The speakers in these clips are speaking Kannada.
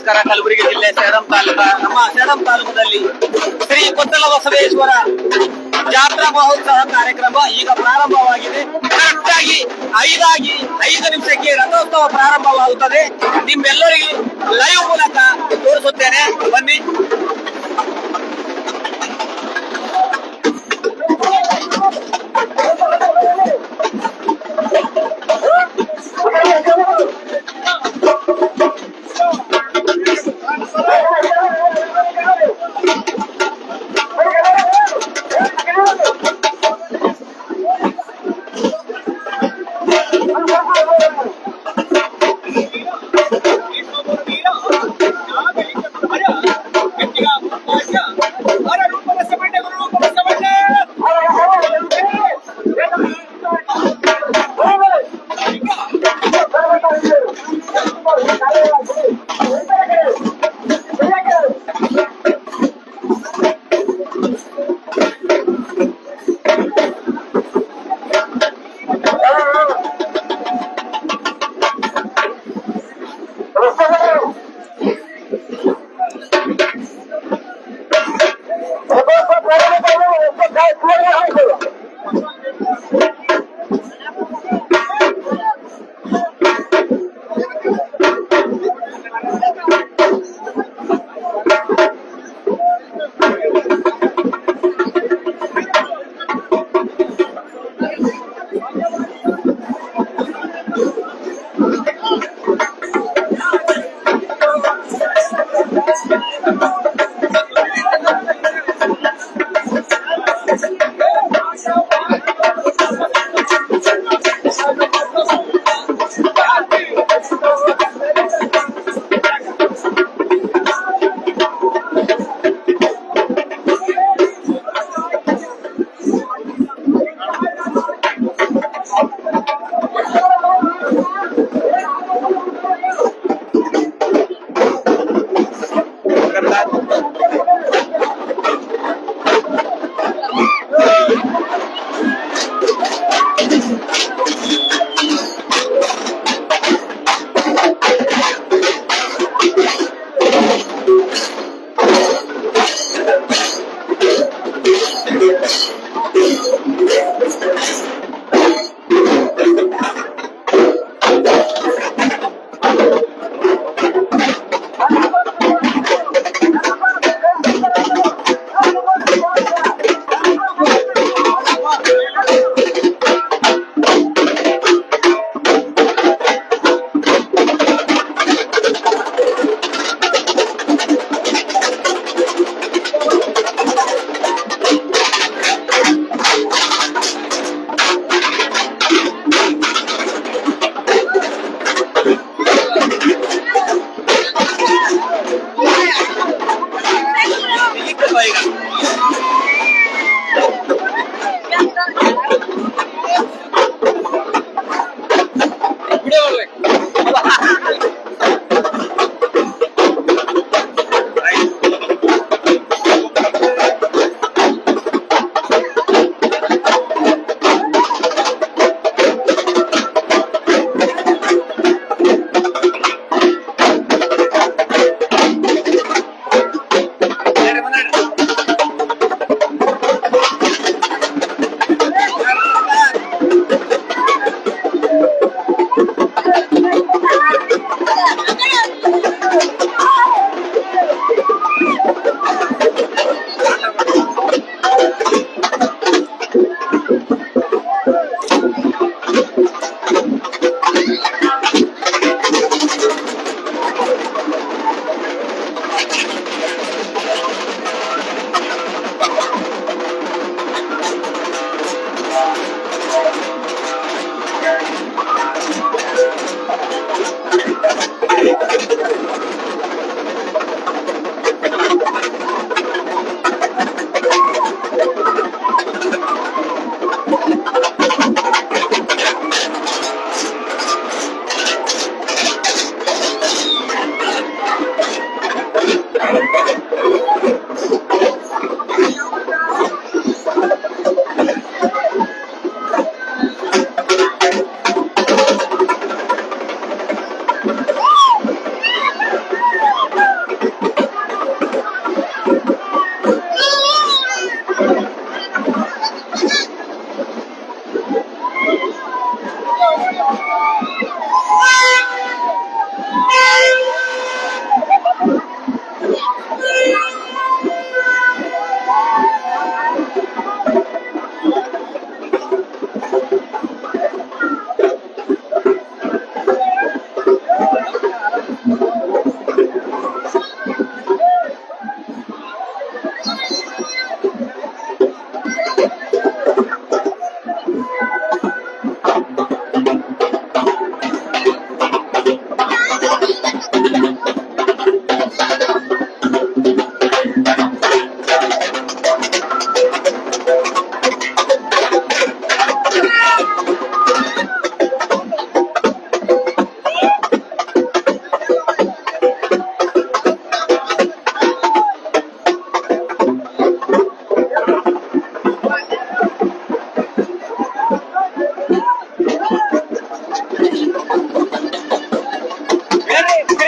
ನಮಸ್ಕಾರ. ಕಲಬುರಗಿ ಜಿಲ್ಲೆ ಸೇಡಂ ನಮ್ಮ ಸೇಡಂ ತಾಲೂಕದಲ್ಲಿ ಶ್ರೀ ಕೊತ್ತಲ ಬಸವೇಶ್ವರ ಜಾತ್ರಾ ಮಹೋತ್ಸವ ಕಾರ್ಯಕ್ರಮ ಈಗ ಪ್ರಾರಂಭವಾಗಿದೆ. ಕರೆಕ್ಟ್ ಆಗಿ 5 ನಿಮಿಷಕ್ಕೆ ರಥೋತ್ಸವ ಪ್ರಾರಂಭವಾಗುತ್ತದೆ. ನಿಮ್ಮೆಲ್ಲರಿಗೂ ಲೈವ್ ಮೂಲಕ ತೋರಿಸುತ್ತೇನೆ, ಬನ್ನಿ.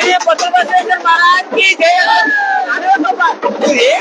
ಶ್ರೀ ಕೊತ್ತಲ ಬಸವೇಶ್ವರ ಮಹಾರಾಜ್ ಕಿ ಜಯ. ಅರೆ ಬಾಬಾ, ಇವ್ರೇ?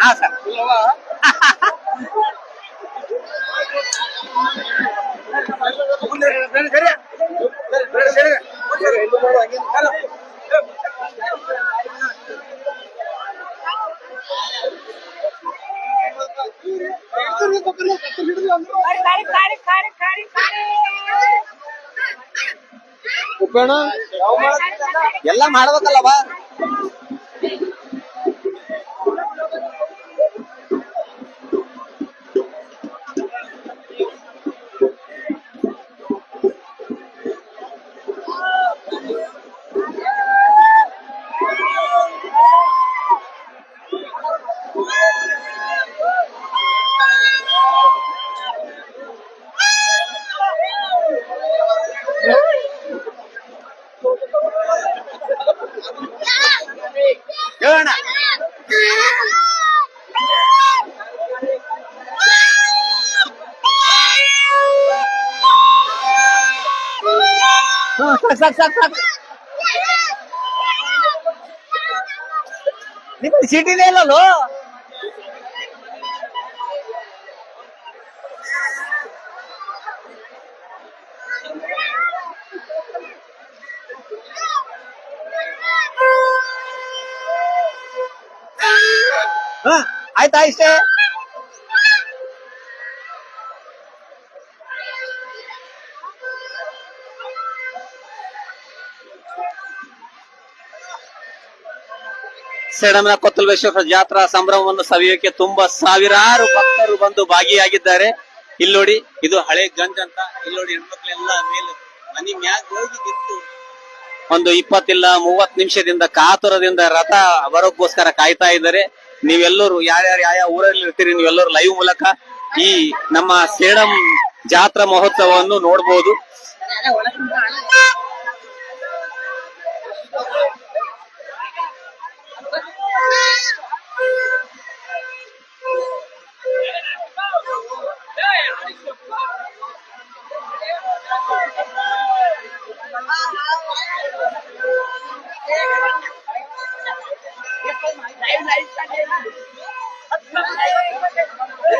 ಹಾ ಸರ್. ಉಪ್ಪೇಣ ಎಲ್ಲ ಮಾಡ್ಬೇಕಲ್ಲವಾ. ಹೇಳೋಣ. ಸಾಕು ನಿಮ್ಗೆ ಚೀಟಿನೇ ಇಲ್ಲಲ್ಲೋ. ಆಯ್ತಾ ಇಷ್ಟೇ. ಸೇಡಂನ ಕೊತ್ತಲ ಬಸವೇಶ್ವರ ಜಾತ್ರಾ ಸಂಭ್ರಮವನ್ನು ಸವಿಯೋಕೆ ತುಂಬಾ ಸಾವಿರಾರು ಭಕ್ತರು ಬಂದು ಭಾಗಿಯಾಗಿದ್ದಾರೆ. ಇಲ್ಲಿ ನೋಡಿ, ಇದು ಹಳೆ ಗಂಜ್ ಅಂತ. ಇಲ್ಲಿ ನೋಡಿ, ಹೆಣ್ಮಕ್ಳೆಲ್ಲ ಮೇಲೆ ಮನಿ ಮ್ಯಾಗ ಹೋಗಿ ನಿಂತು ಒಂದು 20 ಇಲ್ಲ 30 ನಿಮಿಷದಿಂದ ಕಾತುರದಿಂದ ರಥ ಬರೋಕ್ಕೋಸ್ಕರ ಕಾಯ್ತಾ ಇದ್ದಾರೆ. ನೀವೆಲ್ಲರೂ ಯಾರ್ಯಾರು ಯಾವ ಊರಲ್ಲಿ ಇರ್ತೀರಿ, ನೀವೆಲ್ಲರೂ ಲೈವ್ ಮೂಲಕ ಈ ನಮ್ಮ ಸೇಡಂ ಜಾತ್ರಾ ಮಹೋತ್ಸವವನ್ನು ನೋಡಬಹುದು.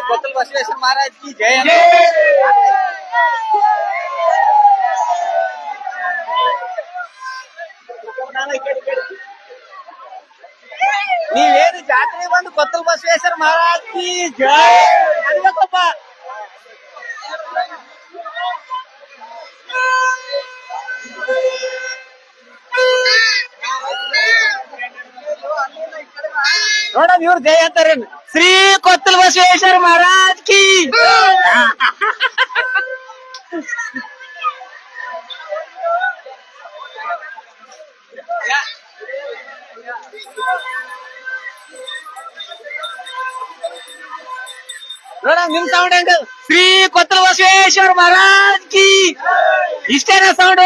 ಕೊತ್ತಲ ಬಸವೇಶ್ವರ ಮಹಾರಾಜ್ ಕಿ ಜಯ. ನೀವೇನು ಜಾತ್ರೆ ಬಂದು ಕೊತ್ತಲ ಬಸವೇಶ್ವರ ಮಹಾರಾಜ್ ಕಿ ಜಯ ಅನ್ಬೇಕಪ್ಪ. ನೋಡ ಇವ್ರು ಜಯ ಅಂತಾರೆ. ಶ್ರೀ ಕೊತ್ತಲ ಬಸವೇಶ್ವರ ಮಹಾರಾಜ್ ಕಿ. ನೋಡ ನಿಮ್ ಸೌಂಡ್ ಹೆಂಗ. ಶ್ರೀ ಕೊತ್ತಲ ಬಸವೇಶ್ವರ ಮಹಾರಾಜ್ ಕಿ. ಇಷ್ಟೇನಾ ಸೌಂಡ್?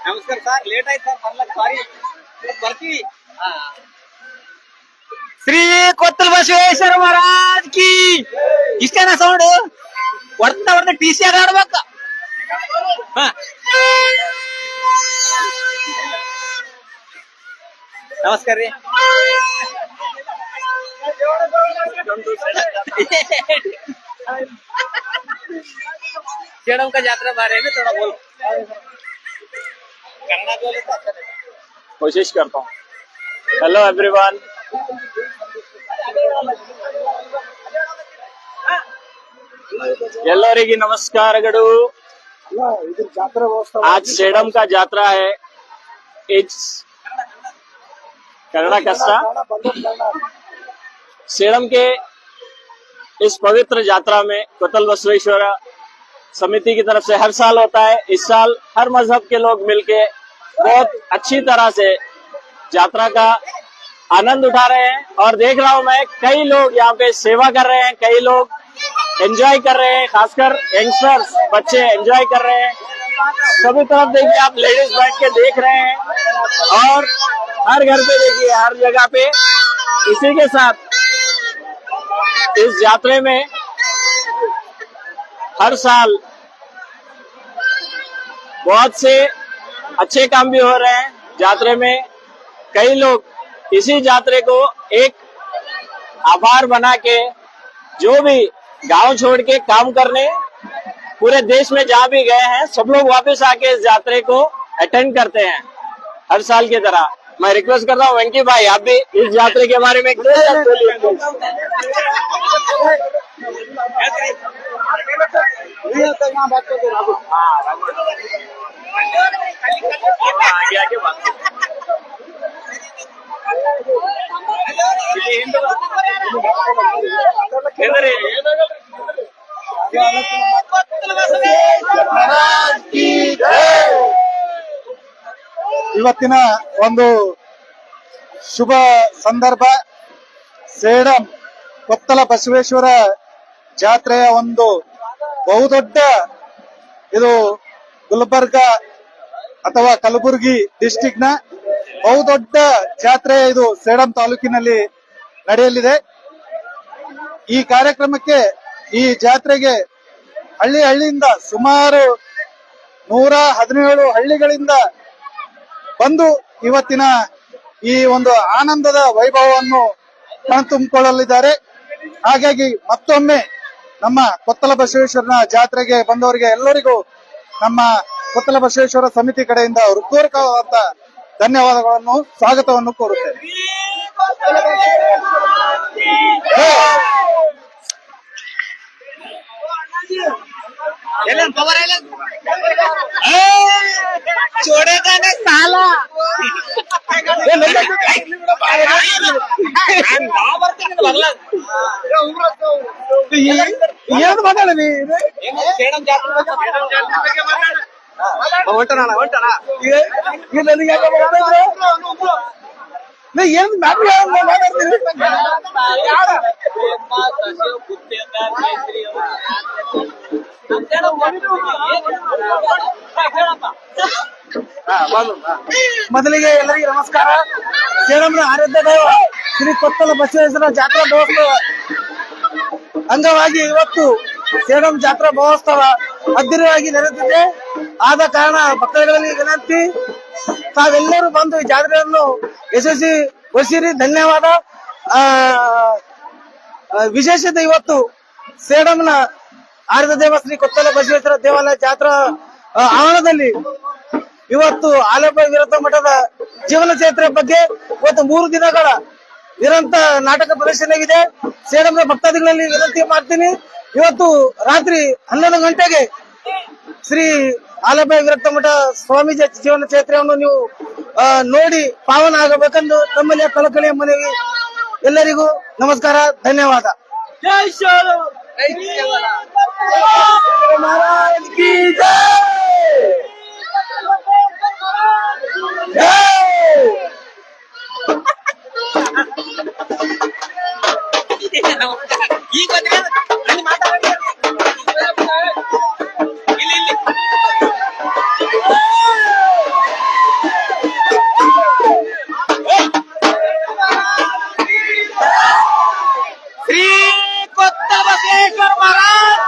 ನಮಸ್ಕಾರ ಸರ್, ಲೇಟ್ ಆಯ್ತು ಸರ್ ಬರ್ಲಕ್, ಸಾರಿ. ಬರ್ತೀವಿ. ಶ್ರೀ ಕೊತ್ತಲ ಬಸವೇಶ್ವರ ಮಹಾರಾಜ್ ಕಿ. ಇಷ್ಟೇನಾ ಸೌಂಡ್? ಹೊಡ್ತಾ ಟಿ ಸಿ ಆಡ್ಬೇಕ. ನಮಸ್ಕಾರ ರೀ. सेडम का यात्रा बारे में थोड़ा बोल। कन्नड़ बोले तो अच्छा लगेगा। कोशिश करता हूँ। Hello everyone. ಎಲ್ಲರಿಗೆ ನಮಸ್ಕಾರಗಳು. आज सेडम का यात्रा है. इट्स कन्नड़ा कष्ट. सेडम के इस पवित्र यात्रा में कोतल बसवेश्वर समिति की तरफ से हर साल होता है. इस साल हर मजहब के लोग मिलके बहुत अच्छी तरह से यात्रा का आनंद उठा रहे हैं. और देख रहा हूं मैं कई लोग यहाँ पे सेवा कर रहे हैं, कई लोग एंजॉय कर रहे हैं, खासकर यंगस्टर्स बच्चे एंजॉय कर रहे हैं. सभी तरफ देखिए आप लेडीज बैठ के देख रहे हैं और हर घर पे देखिए, हर जगह पे. इसी के साथ इस यात्रा में हर साल बहुत से अच्छे काम भी हो रहे हैं. यात्रा में कई लोग इसी यात्रा को एक आभार बना के जो भी गांव छोड़ के काम करने पूरे देश में जहाँ भी गए हैं सब लोग वापस आके इस यात्रा को अटेंड करते हैं हर साल की तरह. मैं रिक्वेस्ट करता हूँ वेंकी भाई, आप भी इस यात्रा के बारे में बोलिए. आगे बात ಇವತ್ತಿನ ಒಂದು ಶುಭ ಸಂದರ್ಭ. ಸೇಡಂ ಕೊತ್ತಲ ಬಸವೇಶ್ವರ ಜಾತ್ರೆಯ ಒಂದು ಬಹುದೊಡ್ಡ, ಇದು ಗುಲ್ಬರ್ಗ ಅಥವಾ ಕಲಬುರಗಿ ಡಿಸ್ಟಿಕ್ ನ ಬಹುದೊಡ್ಡ ಜಾತ್ರೆ ಇದು ಸೇಡಂ ತಾಲೂಕಿನಲ್ಲಿ ನಡೆಯಲಿದೆ. ಈ ಕಾರ್ಯಕ್ರಮಕ್ಕೆ, ಈ ಜಾತ್ರೆಗೆ ಹಳ್ಳಿಯಿಂದ ಸುಮಾರು 117 ಹಳ್ಳಿಗಳಿಂದ ಬಂದು ಇವತ್ತಿನ ಈ ಒಂದು ಆನಂದದ ವೈಭವವನ್ನು ಕಣ್ತುಂಬಿಕೊಳ್ಳಲಿದ್ದಾರೆ. ಹಾಗಾಗಿ ಮತ್ತೊಮ್ಮೆ ನಮ್ಮ ಕೊತ್ತಲ ಬಸವೇಶ್ವರನ ಜಾತ್ರೆಗೆ ಬಂದವರಿಗೆ ಎಲ್ಲರಿಗೂ ನಮ್ಮ ಕೊತ್ತಲ ಬಸವೇಶ್ವರ ಸಮಿತಿ ಕಡೆಯಿಂದ ಹೃತ್ಪೂರ್ವಕವಾದ ಧನ್ಯವಾದಗಳನ್ನು, ಸ್ವಾಗತವನ್ನು ಕೋರುತ್ತೇನೆ. ಏನು ಮಾತಾಡಲಿ ಏನ್ ಮಾತಾಡ್ತೀನಿ. ಮೊದಲಿಗೆ ಎಲ್ಲರಿಗೂ ನಮಸ್ಕಾರ. ಸೇಡಂನ ಆರಾಧ್ಯ ದೈವ ಶ್ರೀ ಕೊತ್ತಲ ಬಸವೇಶ್ವರ ಜಾತ್ರಾ ಮಹೋತ್ಸವ ಅಂಗವಾಗಿ ಇವತ್ತು ಸೇಡಂ ಜಾತ್ರಾ ಮಹೋತ್ಸವ ಅದ್ದೂರಿಯಾಗಿ ನಡೆಯುತ್ತಿದೆ. ಆದ ಕಾರಣ ಭಕ್ತರಲ್ಲಿ ವಿನಂತಿ, ತಾವೆಲ್ಲರೂ ಬಂದು ಈ ಜಾತ್ರೆಯನ್ನು ಯಶಸ್ವಿಗೊಳಿಸಿರಿ. ಧನ್ಯವಾದ. ವಿಶೇಷತೆ ಇವತ್ತು ಸೇಡಂನ ಆರಾಧ್ಯ ದೈವ ಶ್ರೀ ಕೊತ್ತಲ ಬಸವೇಶ್ವರ ದೇವಾಲಯ ಜಾತ್ರಾ ಆವರಣದಲ್ಲಿ ಇವತ್ತು ಆಲಪ ವಿರತ ಮಠದ ಜೀವನ ಚರಿತ್ರೆ ಬಗ್ಗೆ ಇವತ್ತು 3 ದಿನಗಳ ನಿರಂತರ ನಾಟಕ ಪ್ರದರ್ಶನವಿದೆ. ಸೇಡಂನ ಭಕ್ತಾದಿಗಳಲ್ಲಿ ವಿನಂತಿ ಮಾಡ್ತೀನಿ, ಇವತ್ತು ರಾತ್ರಿ 11 ಗಂಟೆಗೆ ಶ್ರೀ ಆಲಪ ವಿರಕ್ತ ಮಠ ಸ್ವಾಮೀಜಿ ಜೀವನ ಚರಿತ್ರೆಯನ್ನು ನೀವು ನೋಡಿ ಪಾವನ ಆಗಬೇಕೆಂದು ತಮ್ಮಲ್ಲಿ ಕಳಕಳಿಯ ಮನವಿ. ಎಲ್ಲರಿಗೂ ನಮಸ್ಕಾರ, ಧನ್ಯವಾದ. ಜೈ ಶ್ರೀರಾಮ್. ಮಹಾರಾಜ್ ಕಿ ಜೈ. ಈಗ ಮಾತಾಡಿ ಇಲ್ಲಿ ಶ್ರೀ ಕೊತ್ತಲ ಬಸವೇಶ್ವರ ಮಹಾರಾಜ್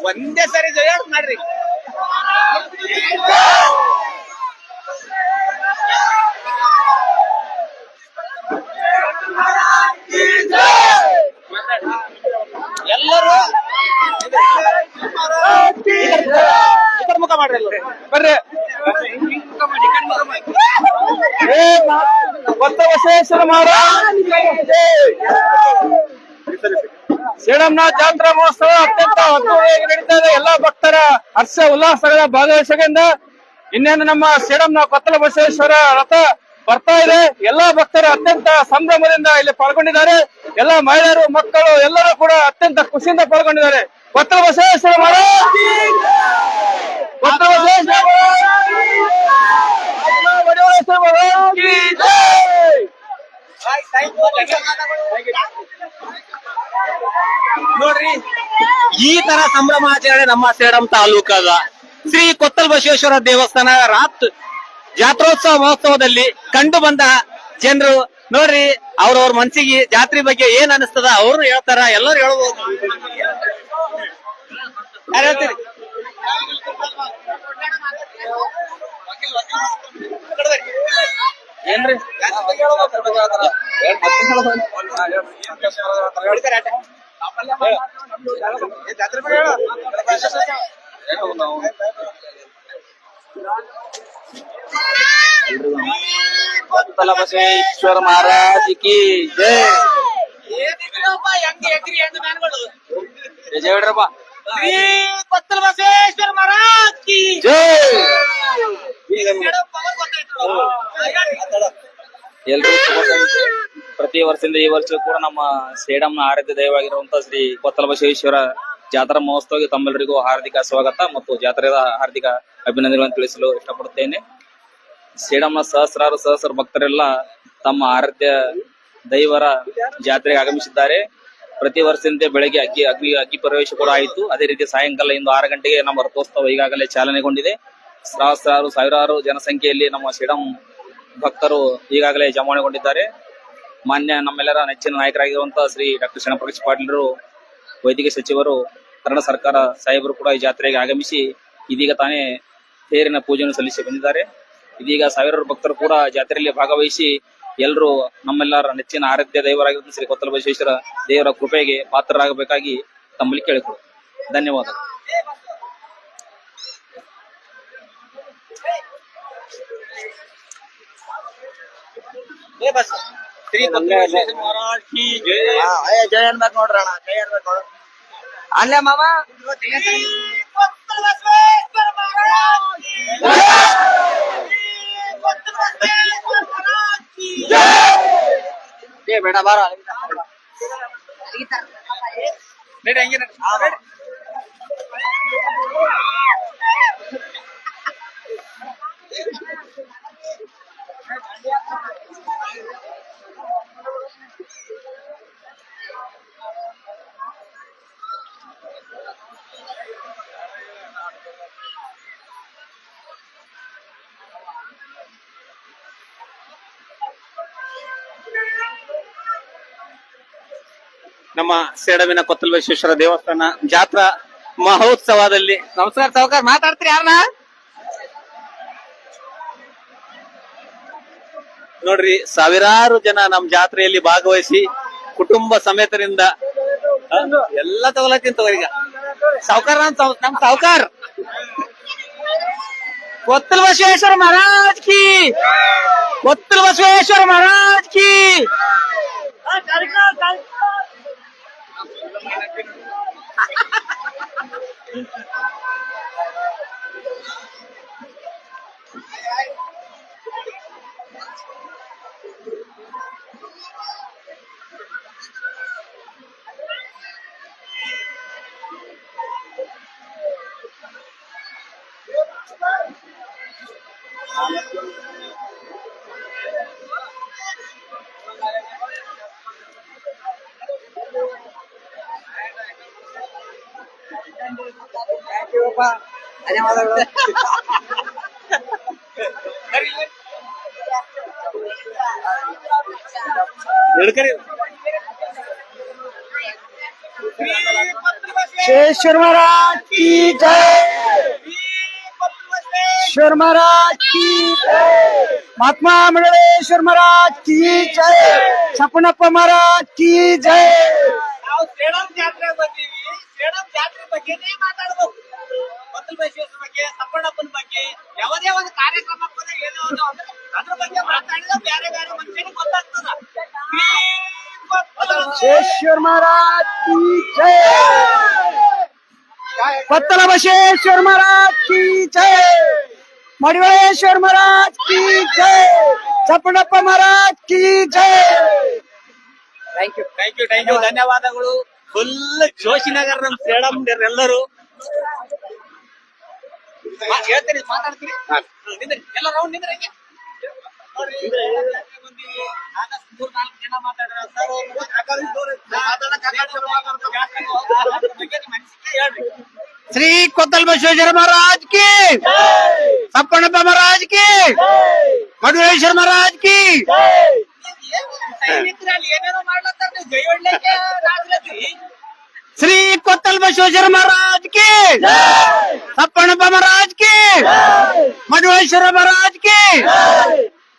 ಒಂದೇ ಸರಿ ಜಯ ಮಾಡ್ರಿ. ಎಲ್ಲರೂ ಮುಖ ಮಾಡ್ರಿ, ಬರ್ರಿ. ಕೊತ್ತಲ ಬಸವೇಶ್ವರ ಮಹಾರಾಜ್ ಸೇಡಂನ ಜಾತ್ರಾ ಮಹೋತ್ಸವ ಅತ್ಯಂತ ಅದ್ದೂರಿಯಾಗಿ ನಡೀತಾ ಇದೆ. ಎಲ್ಲಾ ಭಕ್ತರ ಹರ್ಷ ಉಲ್ಲಾಸಗಳ ಭಾಗವಹಿಸಿಯಿಂದ ಇನ್ನೇನು ನಮ್ಮ ಸೇಡಂನ ಕೊತ್ತಲ ಬಸವೇಶ್ವರ ರಥ ಬರ್ತಾ ಇದೆ. ಎಲ್ಲಾ ಭಕ್ತರು ಅತ್ಯಂತ ಸಂಭ್ರಮದಿಂದ ಇಲ್ಲಿ ಪಾಲ್ಗೊಂಡಿದ್ದಾರೆ. ಎಲ್ಲಾ ಮಹಿಳೆಯರು ಮಕ್ಕಳು ಎಲ್ಲರೂ ಕೂಡ ಅತ್ಯಂತ ಖುಷಿಯಿಂದ ಪಾಲ್ಗೊಂಡಿದ್ದಾರೆ. ಕೊತ್ತಲ ಬಸವೇಶ್ವರ ಮಹಾರಾಜ್ ಕೊತ್ತಲ ಬಸವೇಶ್ವರ ನೋಡ್ರಿ, ಈ ತರ ಸಂಭ್ರಮಾಚರಣೆ ನಮ್ಮ ಸೇಡಂ ತಾಲೂಕದ ಶ್ರೀ ಕೊತ್ತಲ ಬಸವೇಶ್ವರ ದೇವಸ್ಥಾನ ಜಾತ್ರೋತ್ಸವ ಮಹೋತ್ಸವದಲ್ಲಿ ಕಂಡು ಬಂದ ಜನರು ನೋಡ್ರಿ, ಅವ್ರವ್ರ ಮನ್ಸಿಗೆ ಜಾತ್ರೆ ಬಗ್ಗೆ ಏನ್ ಅನಿಸ್ತದ ಅವ್ರು ಹೇಳ್ತಾರ, ಎಲ್ಲರೂ ಹೇಳ್ಬೋದು. ಯಾರು ಹೇಳ್ತೀರಿ? ಏನ್ರಿ ಕೊತ್ತಲ ಬಸವೇಶ್ವರ ಮಹಾರಾಜ್ ಕಿ ಜೈ. ಜಯ ಹೇಳ್ರಪ್ಪ. ಕೊತ್ತಲ ಬಸವೇಶ್ವರ ಮಹಾರಾಜ್ ಕಿ ಜೈ. ಎಲ್ರಿಗೂ ಶುಭ ಸಂಜೆ. ಪ್ರತಿ ವರ್ಷದಿಂದ ಈ ವರ್ಷ ಕೂಡ ನಮ್ಮ ಸೇಡಂನ ಆರಾಧ್ಯ ದೈವವಾಗಿರುವಂತಹ ಶ್ರೀ ಕೊತ್ತಲ ಬಸವೇಶ್ವರ ಜಾತ್ರಾ ಮಹೋತ್ಸವಕ್ಕೆ ತಮ್ಮೆಲ್ಲರಿಗೂ ಹಾರ್ದಿಕ ಸ್ವಾಗತ ಮತ್ತು ಜಾತ್ರೆಯ ಹಾರ್ದಿಕ ಅಭಿನಂದನೆಗಳನ್ನು ತಿಳಿಸಲು ಇಷ್ಟಪಡುತ್ತೇನೆ. ಸೇಡಂನ ಸಹಸ್ರ ಭಕ್ತರೆಲ್ಲ ತಮ್ಮ ಆರಾಧ್ಯ ದೈವರ ಜಾತ್ರೆಗೆ ಆಗಮಿಸಿದ್ದಾರೆ. ಪ್ರತಿ ವರ್ಷದಂತೆ ಬೆಳಗ್ಗೆ ಅಗ್ಗಿ ಪ್ರವೇಶ ಕೂಡ ಆಯಿತು. ಅದೇ ರೀತಿ ಸಾಯಂಕಾಲ ಇಂದು 6 ಗಂಟೆಗೆ ನಮ್ಮ ರಥೋತ್ಸವ ಈಗಾಗಲೇ ಚಾಲನೆಗೊಂಡಿದೆ. ಸಾವಿರಾರು ಜನಸಂಖ್ಯೆಯಲ್ಲಿ ನಮ್ಮ ಸೇಡಂ ಭಕ್ತರು ಈಗಾಗಲೇ ಜಮಾವಣೆಗೊಂಡಿದ್ದಾರೆ. ಮಾನ್ಯ ನಮ್ಮೆಲ್ಲರ ನೆಚ್ಚಿನ ನಾಯಕರಾಗಿರುವಂತಹ ಶ್ರೀ ಡಾಕ್ಟರ್ ಶರಣಪ್ರಕಾಶ್ ಪಾಟೀಲರು, ವೈದ್ಯಕೀಯ ಸಚಿವರು, ಕನ್ನಡ ಸರ್ಕಾರ ಸಾಹೇಬರು ಕೂಡ ಈ ಜಾತ್ರೆಗೆ ಆಗಮಿಸಿ ಇದೀಗ ತಾನೇ ತೇರಿನ ಪೂಜೆಯನ್ನು ಸಲ್ಲಿಸಿ ಬಂದಿದ್ದಾರೆ. ಇದೀಗ ಸಾವಿರಾರು ಭಕ್ತರು ಕೂಡ ಜಾತ್ರೆಯಲ್ಲಿ ಭಾಗವಹಿಸಿ ಎಲ್ಲರೂ ನಮ್ಮೆಲ್ಲರ ನೆಚ್ಚಿನ ಆರಾಧ್ಯ ದೈವರಾಗಿರುವ ಶ್ರೀ ಕೊತ್ತಲ ಬಸವೇಶ್ವರ ದೇವರ ಕೃಪೆಗೆ ಪಾತ್ರರಾಗಬೇಕಾಗಿ ತಮ್ಮಲ್ಲಿ ಕೇಳಿಕೊಳ್ಳು. ಧನ್ಯವಾದಗಳು. ಶ್ರೀ ಕೊತ್ತಲ ಬಸವೇಶ್ವರ ಮಹಾರಾಜ್ ಕಿ ಜೈ. ಜಯ ಅನ್ಬೇಕು ನೋಡ್ರಣ, ಜಯ ಅನ್ಬೇಕು ನೋಡ್ರಿ ಅಲ್ಲೇ ಮಾಮ. ಕೊತ್ತಲ ಬಸವೇಶ್ವರ ಮಹಾರಾಜ್ ಕಿ ಜೈ. ಕೊತ್ತಲ ಬಸವೇಶ್ವರ ಮಹಾರಾಜ್ ಕಿ ಜೈ. ಬೇಡ ಬಾರ ನಡಿ ಹಂಗೆ ನಡಿ. ನಮ್ಮ ಸೇಡಮಿನ ಕೊತ್ತಲ ಬಸವೇಶ್ವರ ದೇವಸ್ಥಾನ ಜಾತ್ರಾ ಮಹೋತ್ಸವದಲ್ಲಿ ನಮಸ್ಕಾರ ಸಾವುಕಾರ, ಮಾತಾಡ್ತೀರಿ ಯಾರನ್ನ? ನೋಡ್ರಿ, ಸಾವಿರಾರು ಜನ ನಮ್ ಜಾತ್ರೆಯಲ್ಲಿ ಭಾಗವಹಿಸಿ ಕುಟುಂಬ ಸಮೇತರಿಂದ ಎಲ್ಲ ತಗೊಳತ್ತೀನಿ ತಗೋ. ಈಗ ಸಾವುಕಾರ ನಮ್ ಸಾವುಕಾರ ಕೊತ್ತಲ ಬಸವೇಶ್ವರ ಮಹಾರಾಜ್ ಕಿ, ಕೊತ್ತಲ ಬಸವೇಶ್ವರ ಮಹಾರಾಜ್ ಕಿ. शेषर महाराज की जय, ईश्वर महाराज की जय, महात्मा मंडलेश्वर महाराज की जय, सपनप्प महाराज की जय, ಸೇಡಂ ಜಾತ್ರೆ ಬಂದೀವಿ, ಸೇಡಂ ಜಾತ್ರೆ ಬಗ್ಗೆನೇ ಮಾತಾಡ್ಬೇಕು. ಕೊತ್ತಲ ಬಸವೇಶ್ವರ ಬಗ್ಗೆ, ಸಪ್ಪಣ್ಣಪ್ಪನ ಬಗ್ಗೆ, ಯಾವುದೇ ಒಂದು ಕಾರ್ಯಕ್ರಮ ಬಂದಾಗ ಏನೋ ಒಂದು ಅಂದ್ರೆ ಅದ್ರ ಬಗ್ಗೆ ಮಾತಾಡಿದ್ರೆ ಬೇರೆ ಬೇರೆ ಮನುಷ್ಯನಿಗೆ ಗೊತ್ತಾಗ್ತದ. ಶ್ರೀ ಕೊತ್ತಲ ಬಸವೇಶ್ವರ ಮಹಾರಾಜ್ ಕಿ ಜೈ. ಕೊತ್ತಲ ಬಸವೇಶ್ವರ ಮಹಾರಾಜ್ ಕಿ ಜೈ. ಮಡಿವಾಳೇಶ್ವರ ಮಹಾರಾಜ್ ಕಿ ಜೈ. ಚಪ್ಪಣ್ಣಪ್ಪ ಮಹಾರಾಜ್ ಕಿ ಜೈ. ಥ್ಯಾಂಕ್ ಯು ಧನ್ಯವಾದಗಳು. ಫುಲ್ ಜೋಶಿನಗರ್ ನಮ್ ಸೇಡಂ ಎಲ್ಲರೂ ಹೇಳ್ತೀನಿ, ಮಾತಾಡ್ತೀರಿ ಎಲ್ಲ ರೌಂಡ್ ನಿಂದ್ರೆ ಹೆಂಗೆ ನೋಡ್ರಿ. ಬಂದೀವಿ, ಆದಷ್ಟು 3-4 ಜನ ಮಾತಾಡ್ರ ಸರ್. ಹೇಳ್ರಿ. ಶ್ರೀ ಕೊತ್ತಲ ಬಸವೇಶ್ವರ ಮಹಾರಾಜ್ ಕಿ, ಸಪ್ಪಣ್ಣಪ್ಪ ಮಹಾರಾಜ್ ಕಿ, ಮಡಿವಾಳೇಶ್ವರ ಮಹಾರಾಜ್ ಕಿ. ಸೈನಿಕರಲ್ಲಿ ಏನೇನೋ ಮಾಡ್ಲತ್ತಾರ, ನೀವು ಜೈ ಹೊಡ್ಲಿಕ್ಕೆ ನಾಚ್ಲತ್ತೀರಿ. ಶ್ರೀ ಕೊತ್ತಲ ಬಸವೇಶ್ವರ ಮಹಾರಾಜ್ ಕಿ, ಸಪ್ಪಣ್ಣಪ್ಪ ಮಹಾರಾಜ್ ಕಿ, ಮಡಿವಾಳೇಶ್ವರ ಮಹಾರಾಜ್ ಕಿ,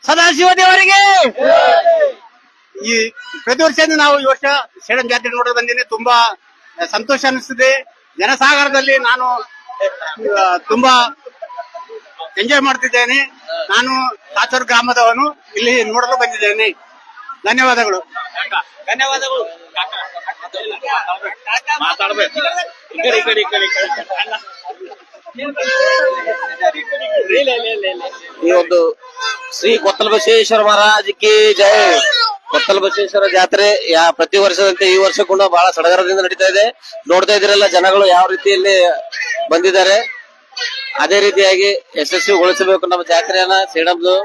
ಸದಾಶಿವ ದೇವರಿಗೆ. ಈ ಪ್ರತಿ ವರ್ಷ ನಾವು ಈ ವರ್ಷ ಸೇಡಂ ಜಾತ್ರೆ ನೋಡೋದು ಬಂದಿನಿ. ತುಂಬಾ ಸಂತೋಷ ಅನಿಸ್ತಿದೆ. ಜನಸಾಗರದಲ್ಲಿ ನಾನು ತುಂಬಾ ಎಂಜಾಯ್ ಮಾಡ್ತಿದ್ದೇನೆ. ನಾನು ಸಾಚೂರು ಗ್ರಾಮದವನು, ಇಲ್ಲಿ ನೋಡಲು ಬಂದಿದ್ದೇನೆ. ಧನ್ಯವಾದಗಳು. ಧನ್ಯವಾದಗಳು. ಮಾತಾಡ್ಬೇಕು. ಈ ಕಡೆ. ಈ ಒಂದು ಶ್ರೀ ಕೊತ್ತಲ ಬಸವೇಶ್ವರ ಮಹಾರಾಜ್ ಕಿ ಜೈ. ಕೊತ್ತಲ ಬಸವೇಶ್ವರ ಜಾತ್ರೆ ಪ್ರತಿ ವರ್ಷದಂತೆ ಈ ವರ್ಷ ಕೂಡ ಬಹಳ ಸಡಗರದಿಂದ ನಡೀತಾ ಇದೆ. ನೋಡ್ತಾ ಇದ್ದೀರಲ್ಲ ಜನಗಳು ಯಾವ ರೀತಿಯಲ್ಲಿ ಬಂದಿದ್ದಾರೆ. ಅದೇ ರೀತಿಯಾಗಿ ಯಶಸ್ವಿಗೊಳಿಸಬೇಕು ನಮ್ಮ ಜಾತ್ರೆಯನ್ನ ಸೇಡಂದು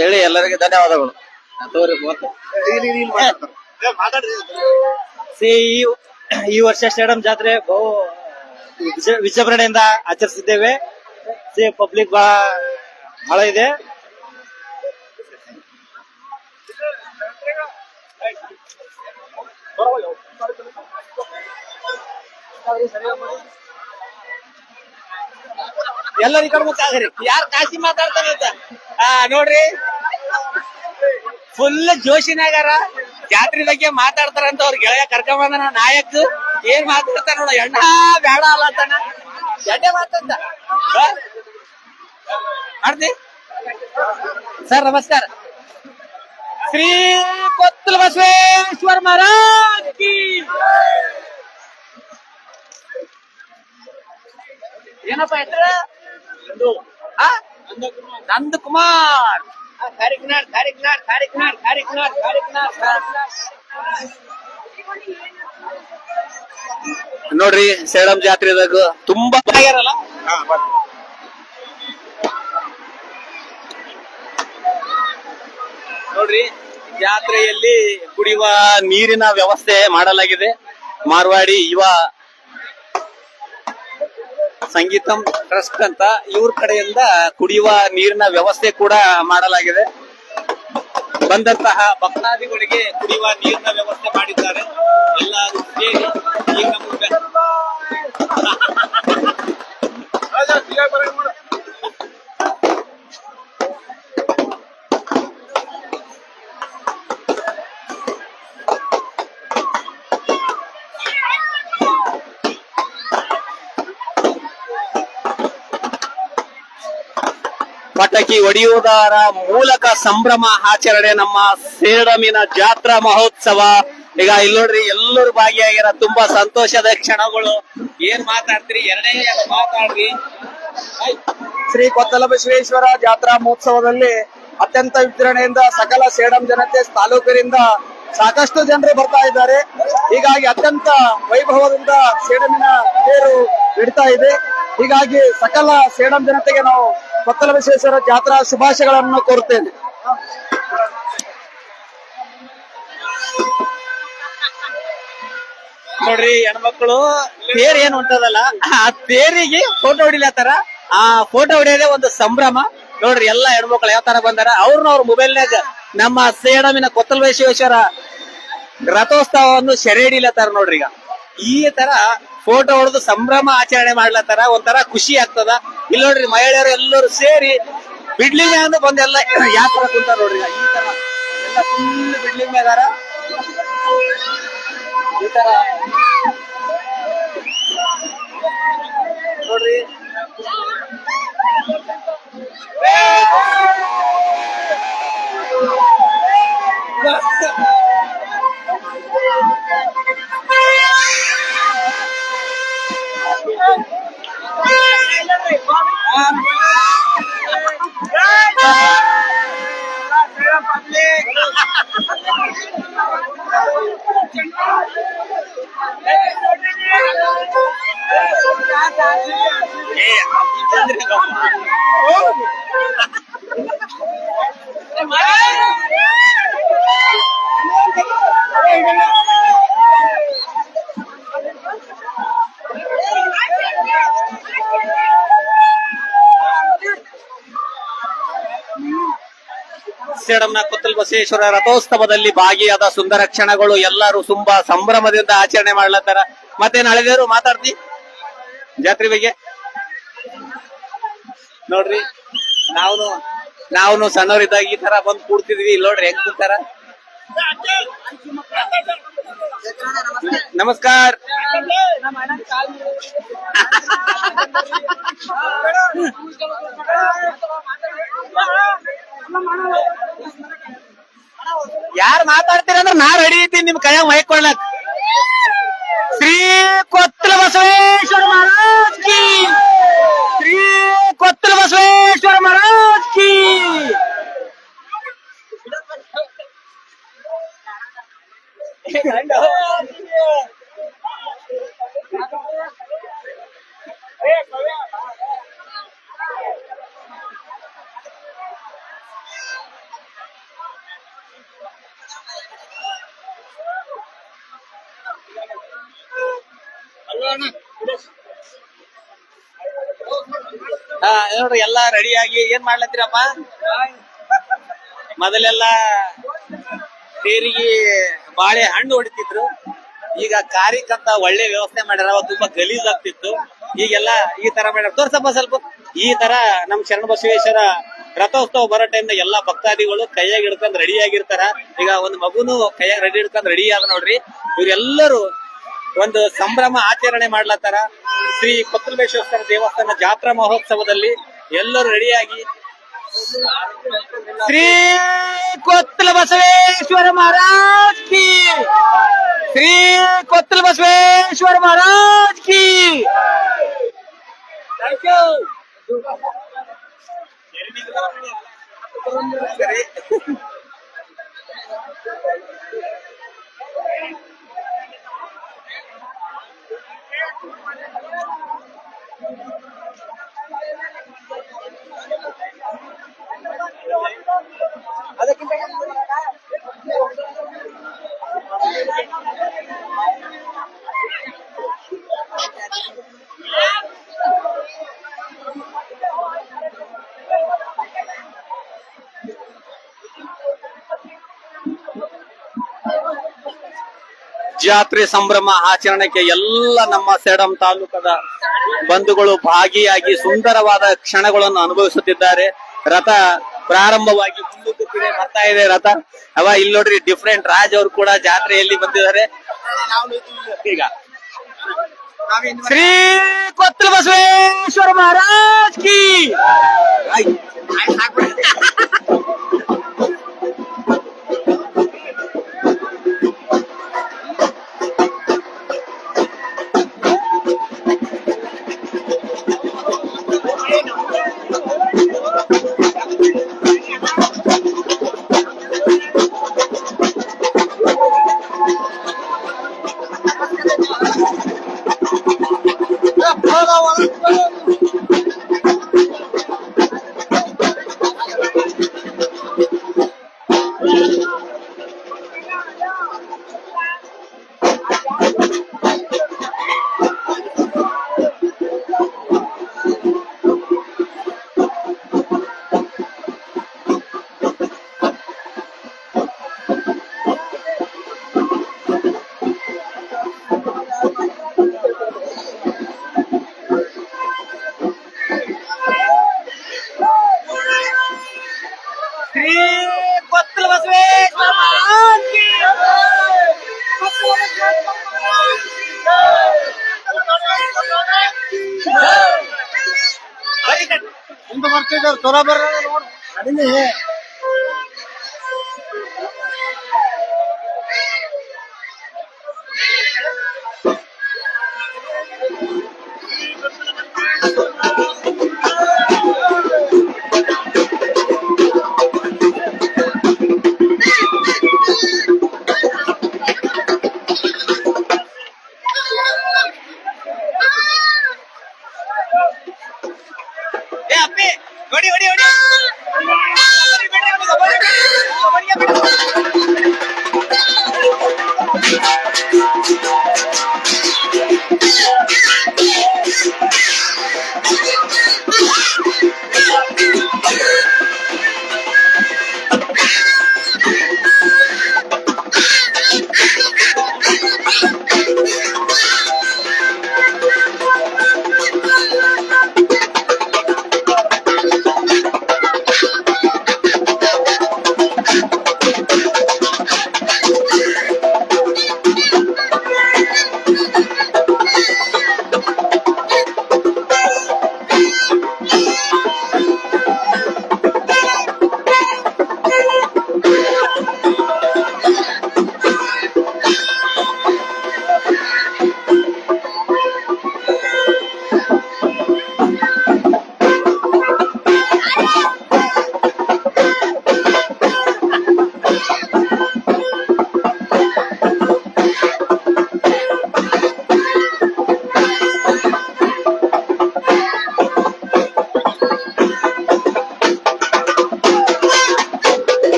ಹೇಳಿ ಎಲ್ಲರಿಗೆ ಧನ್ಯವಾದಗಳು. ಈ ವರ್ಷ ಸೇಡಂ ಜಾತ್ರೆ ಬಹು ವಿಜೃಂಭಣೆಯಿಂದ ಆಚರಿಸಿದ್ದೇವೆ. ಪಬ್ಲಿಕ್ ಬಹಳ ಇದೆ. ಎಲ್ಲರೂ ಈ ಕಡೆ ಮುಚ್ಚಾಗ್ರಿ. ಯಾರು ಕಾಶಿ ಮಾತಾಡ್ತಾರ ಅಂತ ನೋಡ್ರಿ, ಫುಲ್ ಜೋಶಿನಾಗಾರ ಜಾತ್ರೆ ಬಗ್ಗೆ ಮಾತಾಡ್ತಾರಂತ ಅವ್ರ ಗೆಳೆಯ ಕರ್ಕೊಂಬಂದ ನಾಯಕ್ ಏನ್ ಮಾತಾಡ್ತಾರ ನೋಡ. ಎಣ್ಣ ಬೇಡ ಅಲ್ಲತ್ತಾನ, ಎಡ್ಡೆ ಮಾತಾಡ್ತ ಮಾಡ್ತಿ. ಸರ್ ನಮಸ್ಕಾರ. ಶ್ರೀ ಕೊತ್ತಲ ಬಸವೇಶ್ವರ ಮಹಾರಾಜ್ ಕಿ. ಏನಪ್ಪ ಹೆಸರು? ನಂದಕುಮಾರ್. ನೋಡ್ರಿ ಸೇಡಂ ಜಾತ್ರೆದಾಗ ತುಂಬಾ ಆಗ್ಯಾರಲ್ಲ. ನೋಡ್ರಿ ಜಾತ್ರೆಯಲ್ಲಿ ಕುಡಿಯುವ ನೀರಿನ ವ್ಯವಸ್ಥೆ ಮಾಡಲಾಗಿದೆ. ಮಾರ್ವಾಡಿ ಯುವ ಸಂಗೀತಂ ಟ್ರಸ್ಟ್ ಅಂತ ಇವ್ರ ಕಡೆಯಿಂದ ಕುಡಿಯುವ ನೀರಿನ ವ್ಯವಸ್ಥೆ ಕೂಡ ಮಾಡಲಾಗಿದೆ. ಬಂದಂತಹ ಭಕ್ತಾದಿಗಳಿಗೆ ಕುಡಿಯುವ ನೀರಿನ ವ್ಯವಸ್ಥೆ ಮಾಡಿದ್ದಾರೆ. ಎಲ್ಲರೂ ಸೇರಿ ಈಗ ನಮಗೆ ಪಟಾಕಿ ಹೊಡೆಯುವುದರ ಮೂಲಕ ಸಂಭ್ರಮ ಆಚರಣೆ ನಮ್ಮ ಸೇಡಮಿನ ಜಾತ್ರಾ ಮಹೋತ್ಸವ. ಈಗ ಇಲ್ಲಿ ನೋಡ್ರಿ ಎಲ್ಲರೂ ಭಾಗಿಯಾಗಿರ ತುಂಬಾ ಸಂತೋಷದ ಕ್ಷಣಗಳು. ಏನ್ ಮಾತಾಡ್ತೀರಿ? ಎರಡೇ ಮಾತಾಡ್ರಿ. ಶ್ರೀ ಕೊತ್ತಲ ಬಸವೇಶ್ವರ ಜಾತ್ರಾ ಮಹೋತ್ಸವದಲ್ಲಿ ಅತ್ಯಂತ ವಿಜೃಂಭಣೆಯಿಂದ ಸಕಲ ಸೇಡಂ ಜನತೆ ತಾಲೂಕಿನಿಂದ ಸಾಕಷ್ಟು ಜನರು ಬರ್ತಾ ಇದ್ದಾರೆ. ಹೀಗಾಗಿ ಅತ್ಯಂತ ವೈಭವದಿಂದ ಸೇಡಮಿನ ತೇರು ನಡೀತಾ ಇದೆ. ಹೀಗಾಗಿ ಸಕಲ ಸೇಡಂ ಜನತೆಗೆ ನಾವು ಕೊತ್ತಲ ಬಸವೇಶ್ವರ ಜಾತ್ರಾ ಶುಭಾಶಯಗಳನ್ನು ಕೋರುತ್ತೇನೆ. ನೋಡ್ರಿ ಹೆಣ್ಮಕ್ಳು ತೇರ್ ಏನ್ ಹೊಂಟದಲ್ಲ, ಆ ತೇರಿಗೆ ಫೋಟೋ ಹೊಡಿಲತ್ತಾರ. ಆ ಫೋಟೋ ಹೊಡಿಯೋದೇ ಒಂದು ಸಂಭ್ರಮ. ನೋಡ್ರಿ ಎಲ್ಲಾ ಹೆಣ್ಮಕ್ಳು ಯಾವ ತರ ಬಂದಾರ. ಅವ್ರ ಮೊಬೈಲ್ನಾಗ ನಮ್ಮ ಸೇಡಮಿನ ಕೊತ್ತಲ ಬಸವೇಶ್ವರ ರಥೋತ್ಸವವನ್ನು ಸೆರೆ ಹಿಡಿಲತ್ತಾರ. ನೋಡ್ರಿ ಈಗ ಈ ತರ ಫೋಟೋ ಹೊಡೆದು ಸಂಭ್ರಮ ಆಚರಣೆ ಮಾಡ್ಲತ್ತಾರ. ಒಂಥರ ಖುಷಿ ಆಗ್ತದ. ಇಲ್ಲಿ ನೋಡ್ರಿ ಮಹಿಳೆಯರು ಎಲ್ಲರೂ ಸೇರಿ ಬಿಡ್ಲಿಂಗ್ ಅಂತ ಬಂದೆಲ್ಲ ಯಾವ ತರ ಕುಂತಾರ ನೋಡ್ರಿ. ಈ ತರ ಎಲ್ಲ ಫುಲ್ ಬಿಡ್ಲಿಂಗ್ ಅದಾರ. ಈ ತರ ನೋಡ್ರಿ. ಸೇಡಂನ ಕೊತ್ತಲ್ ಬಸವೇಶ್ವರ ರಥೋತ್ಸವದಲ್ಲಿ ಭಾಗಿಯಾದ ಸುಂದರ ಕ್ಷಣಗಳು ಎಲ್ಲರೂ ತುಂಬಾ ಸಂಭ್ರಮದಿಂದ ಆಚರಣೆ ಮಾಡ್ಲತ್ತಾರ. ಮತ್ತೆ ನಾಳೆದೇವರು ಮಾತಾಡ್ತಿ ಜಾತ್ರೆ ಬಗ್ಗೆ ನೋಡ್ರಿ. ನಾವು ಸಣ್ಣವರಿದ್ದಾಗ ಈ ತರ ಬಂದ್ ಕೂಡ್ತಿದ್ವಿ. ಇಲ್ಲಿ ನೋಡ್ರಿ ಹೆಂಗ್ ಕೂತಾರ. ನಮಸ್ಕಾರ. ಯಾರು ಮಾತಾಡ್ತೀರ ಅಂದ್ರೆ ನಾ ರೆಡಿ ಇದ್ದೀನಿ ನಿಮ್ ಕೈಯಾಗ ಮೈಕ್ ಕೊಡ್ಲಕ್. ಶ್ರೀ ಕೊತ್ತಲ ಬಸವೇಶ್ವರ ಮಹಾರಾಜ್ ಕಿ, ಶ್ರೀ ಕೊತ್ತಲ ಬಸವೇಶ್ವರ ಮಹಾರಾಜ್ ಕಿ. ನೋಡ್ರಿ ಎಲ್ಲಾ ರೆಡಿಯಾಗಿ ಏನ್ ಮಾಡ್ಲತ್ತೀರಪ್ಪ? ಮೊದಲೆಲ್ಲ ತೇರಿಗೆ ಬಾಳೆ ಹಣ್ಣು ಹೊಡಿತಿದ್ರು. ಈಗ ಕಾರಿಕಂತ ಒಳ್ಳೆ ವ್ಯವಸ್ಥೆ ಮಾಡ್ಯಾರ. ಅವಾಗ ತುಂಬಾ ಗಲೀಜ್ ಆಗ್ತಿತ್ತು. ಈಗೆಲ್ಲ ಈ ತರ ಮಾಡ್ಯಾರ. ತೋರ್ಸಪ್ಪ ಸ್ವಲ್ಪ. ಈ ತರ ನಮ್ ಶರಣ ಬಸವೇಶ್ವರ ರಥೋತ್ಸವ ಬರೋ ಟೈಮ್ ಎಲ್ಲಾ ಭಕ್ತಾದಿಗಳು ಕೈಯಾಗ ಹಿಡ್ಕೊಂಡ್ ರೆಡಿ ಆಗಿರ್ತಾರ. ಈಗ ಒಂದ್ ಮಗುನು ಕೈಯಾಗ ರೆಡಿ ಹಿಡ್ಕೊಂಡ್ ರೆಡಿ ಆದ ನೋಡ್ರಿ. ಇವ್ರೆಲ್ಲರೂ ಒಂದು ಸಂಭ್ರಮ ಆಚರಣೆ ಮಾಡ್ಲತ್ತಾರ. ಶ್ರೀ ಕೊತ್ತಲಬಸವೇಶ್ವರ ದೇವಸ್ಥಾನ ಜಾತ್ರಾ ಮಹೋತ್ಸವದಲ್ಲಿ ಎಲ್ಲರೂ ರೆಡಿಯಾಗಿ ಶ್ರೀ ಕೊತ್ತಲ ಬಸವೇಶ್ವರ ಮಹಾರಾಜ್ ಕಿ, ಶ್ರೀ ಕೊತ್ತಲ ಬಸವೇಶ್ವರ ಮಹಾರಾಜ್ ಕಿ. Thank you. ಸರಿ. ಜಾತ್ರೆ ಸಂಭ್ರಮ ಆಚರಣೆಗೆ ಎಲ್ಲ ನಮ್ಮ ಸೇಡಂ ತಾಲೂಕದ ಬಂಧುಗಳು ಭಾಗಿಯಾಗಿ ಸುಂದರವಾದ ಕ್ಷಣಗಳನ್ನು ಅನುಭವಿಸುತ್ತಿದ್ದಾರೆ. ರಥ ಪ್ರಾರಂಭವಾಗಿ ಮುಂದಕ್ಕೆ ಬರ್ತಾ ಇದೆ ರಥ. ಇಲ್ಲಿ ನೋಡ್ರಿ ಡಿಫ್ರೆಂಟ್ ರಾಜ್ ಅವರು ಕೂಡ ಜಾತ್ರೆಯಲ್ಲಿ ಬಂದಿದ್ದಾರೆ. ಈಗ ಶ್ರೀ ಕೊತ್ತಲ ಬಸವೇಶ್ವರ ಮಹಾರಾಜ್ ಕಿ. ಕೊತ್ತಲ ಬಸವೇಶ್ವರ ಮಹಾರಾಜ್ ಕಿ. ಚಲೋ ಬರ ನೋಡು ಕಡಿಮೆ ಏ ಅಪ್ಪಿ ಹೊಡಿ ಹೊಡಿ ಹೊಡಿ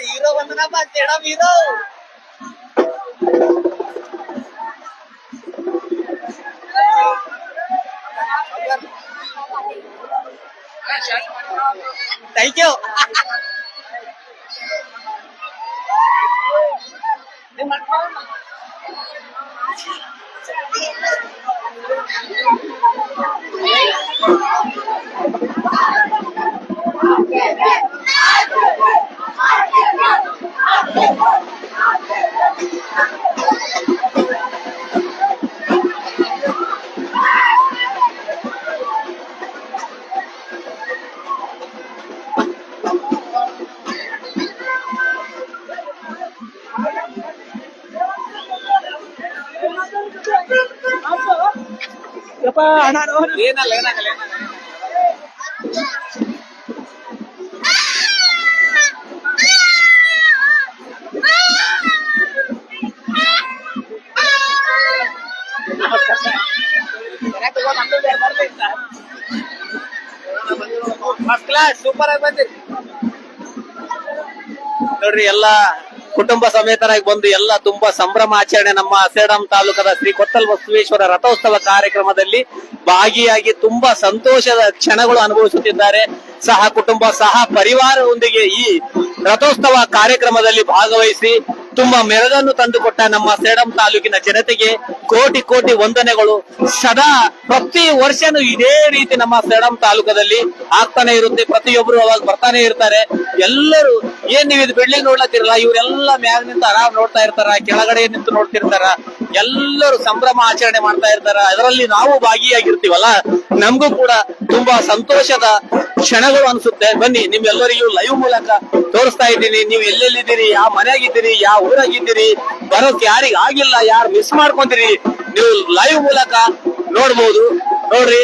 ಹೀರೋ ಬಂದನಪ್ಪ ಸೇಡಂ ಹೀರೋ ಥ್ಯಾಂಕ್ ಯು ಏನಲ್ಲ ಏನಾಗಲ್ಲ ಏನಾಗಲ್ಲ ಫಸ್ಟ್ ಕ್ಲಾಸ್ ಸೂಪರ್ ಆಗಿ ಬಂದಿರಿ ನೋಡ್ರಿ ಎಲ್ಲ ಕುಟುಂಬ ಸಮೇತರಾಗಿ ಬಂದು ಎಲ್ಲ ತುಂಬಾ ಸಂಭ್ರಮ ಆಚರಣೆ ನಮ್ಮ ಸೇಡಂ ತಾಲೂಕದ ಶ್ರೀ ಕೊತ್ತಲ್ ಬಸವೇಶ್ವರ ರಥೋತ್ಸವ ಕಾರ್ಯಕ್ರಮದಲ್ಲಿ ಭಾಗಿಯಾಗಿ ತುಂಬಾ ಸಂತೋಷದ ಕ್ಷಣಗಳು ಅನುಭವಿಸುತ್ತಿದ್ದಾರೆ. ಸಹ ಕುಟುಂಬ ಸಹ ಪರಿವಾರದೊಂದಿಗೆ ಈ ರಥೋತ್ಸವ ಕಾರ್ಯಕ್ರಮದಲ್ಲಿ ಭಾಗವಹಿಸಿ ತುಂಬಾ ಮೆರಗನ್ನು ತಂದುಕೊಟ್ಟ ನಮ್ಮ ಸೇಡಂ ತಾಲೂಕಿನ ಜನತೆಗೆ ಕೋಟಿ ಕೋಟಿ ವಂದನೆಗಳು. ಸದಾ ಪ್ರತಿ ವರ್ಷನೂ ಇದೇ ರೀತಿ ನಮ್ಮ ಸೇಡಂ ತಾಲೂಕದಲ್ಲಿ ಆಗ್ತಾನೆ ಇರುತ್ತೆ. ಪ್ರತಿಯೊಬ್ರು ಅವಾಗ ಬರ್ತಾನೆ ಇರ್ತಾರೆ. ಎಲ್ಲರೂ ಏನ್ ನೀವು ಇದು ಬಿಲ್ಡಿಂಗ್ ನೋಡ್ಲತ್ತಿರಲ್ಲ, ಇವರೆಲ್ಲ ಮ್ಯಾಗ್ ನಿಂತು ಆರಾಮ್ ನೋಡ್ತಾ ಇರ್ತಾರ, ಕೆಳಗಡೆ ನಿಂತು ನೋಡ್ತಿರ್ತಾರ. ಎಲ್ಲರೂ ಸಂಭ್ರಮ ಆಚರಣೆ ಮಾಡ್ತಾ ಇರ್ತಾರ. ಅದರಲ್ಲಿ ನಾವು ಭಾಗಿಯಾಗಿರ್ತೀವಲ್ಲ, ನಮಗೂ ಕೂಡ ತುಂಬಾ ಸಂತೋಷದ ಕ್ಷಣಗಳು ಅನ್ಸುತ್ತೆ. ಬನ್ನಿ ನಿಮ್ಗೆಲ್ಲರಿಗೂ ಲೈವ್ ಮೂಲಕ ತೋರಿಸ್ತಾ ಇದ್ದೀನಿ. ನೀವು ಎಲ್ಲೆಲ್ಲಿದ್ದೀರಿ, ಯಾವ ಮನೆಯಾಗಿದ್ದೀರಿ, ಯಾವ ಊರಾಗಿದ್ದೀರಿ, ಬರೋಕ್ ಯಾರಿಗ ಆಗಿಲ್ಲ, ಯಾರು ಮಿಸ್ ಮಾಡ್ಕೊಂತೀರಿ, ನೀವು ಲೈವ್ ಮೂಲಕ ನೋಡ್ಬೋದು. ನೋಡ್ರಿ,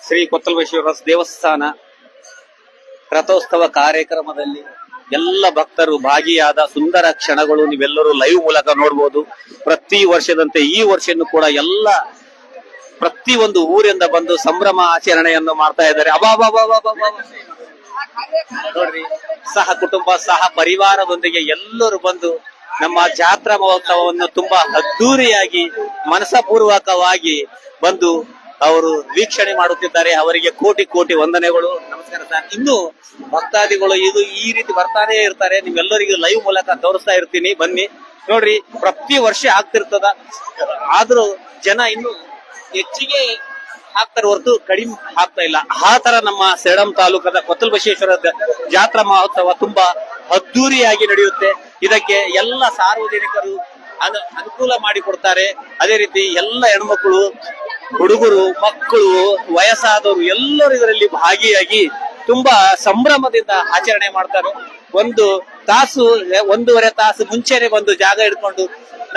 ಶ್ರೀ ಕೊತ್ತಲಬಸವೇಶ್ವರ ದೇವಸ್ಥಾನ ರಥೋತ್ಸವ ಕಾರ್ಯಕ್ರಮದಲ್ಲಿ ಎಲ್ಲ ಭಕ್ತರು ಭಾಗಿಯಾದ ಸುಂದರ ಕ್ಷಣಗಳು ನೀವೆಲ್ಲರೂ ಲೈವ್ ಮೂಲಕ ನೋಡ್ಬೋದು. ಪ್ರತಿ ವರ್ಷದಂತೆ ಈ ವರ್ಷನೂ ಕೂಡ ಎಲ್ಲ ಪ್ರತಿಯೊಂದು ಊರಿಂದ ಬಂದು ಸಂಭ್ರಮ ಆಚರಣೆಯನ್ನು ಮಾಡ್ತಾ ಇದ್ದಾರೆ. ನೋಡ್ರಿ, ಸಹ ಕುಟುಂಬ ಸಹ ಪರಿವಾರದೊಂದಿಗೆ ಎಲ್ಲರೂ ಬಂದು ನಮ್ಮ ಜಾತ್ರಾ ಮಹೋತ್ಸವವನ್ನು ತುಂಬಾ ಅದ್ದೂರಿಯಾಗಿ ಮನಸಪೂರ್ವಕವಾಗಿ ಬಂದು ಅವರು ವೀಕ್ಷಣೆ ಮಾಡುತ್ತಿದ್ದಾರೆ. ಅವರಿಗೆ ಕೋಟಿ ಕೋಟಿ ವಂದನೆಗಳು. ನಮಸ್ಕಾರ ಸರ್. ಇನ್ನು ಭಕ್ತಾದಿಗಳು ಈ ರೀತಿ ಬರ್ತಾನೆ ಇರ್ತಾರೆ. ನಿಮ್ಮೆಲ್ಲರಿಗೂ ಲೈವ್ ಮೂಲಕ ತೋರಿಸ್ತಾ ಇರ್ತೀನಿ, ಬನ್ನಿ ನೋಡ್ರಿ. ಪ್ರತಿ ವರ್ಷ ಆಗ್ತಿರ್ತದ, ಆದ್ರೂ ಜನ ಇನ್ನು ಹೆಚ್ಚಿಗೆ ಆಗ್ತಾರೆ ಹೊರತು ಕಡಿಮೆ ಆಗ್ತಾ ಇಲ್ಲ. ಆ ತರ ನಮ್ಮ ಸೇಡಂ ತಾಲೂಕದ ಕೊತ್ತಲಬಸವೇಶ್ವರ ಜಾತ್ರಾ ಮಹೋತ್ಸವ ತುಂಬಾ ಅದ್ದೂರಿಯಾಗಿ ನಡೆಯುತ್ತೆ. ಇದಕ್ಕೆ ಎಲ್ಲ ಸಾರ್ವಜನಿಕರು ಅನುಕೂಲ ಮಾಡಿಕೊಡ್ತಾರೆ. ಅದೇ ರೀತಿ ಎಲ್ಲ ಹೆಣ್ಮಕ್ಳು, ಹುಡುಗರು, ಮಕ್ಕಳು, ವಯಸ್ಸಾದವರು ಎಲ್ಲರೂ ಇದರಲ್ಲಿ ಭಾಗಿಯಾಗಿ ತುಂಬಾ ಸಂಭ್ರಮದಿಂದ ಆಚರಣೆ ಮಾಡ್ತಾರೆ. ಒಂದೂವರೆ ತಾಸು ಮುಂಚೆನೆ ಬಂದು ಜಾಗ ಹಿಡ್ಕೊಂಡು,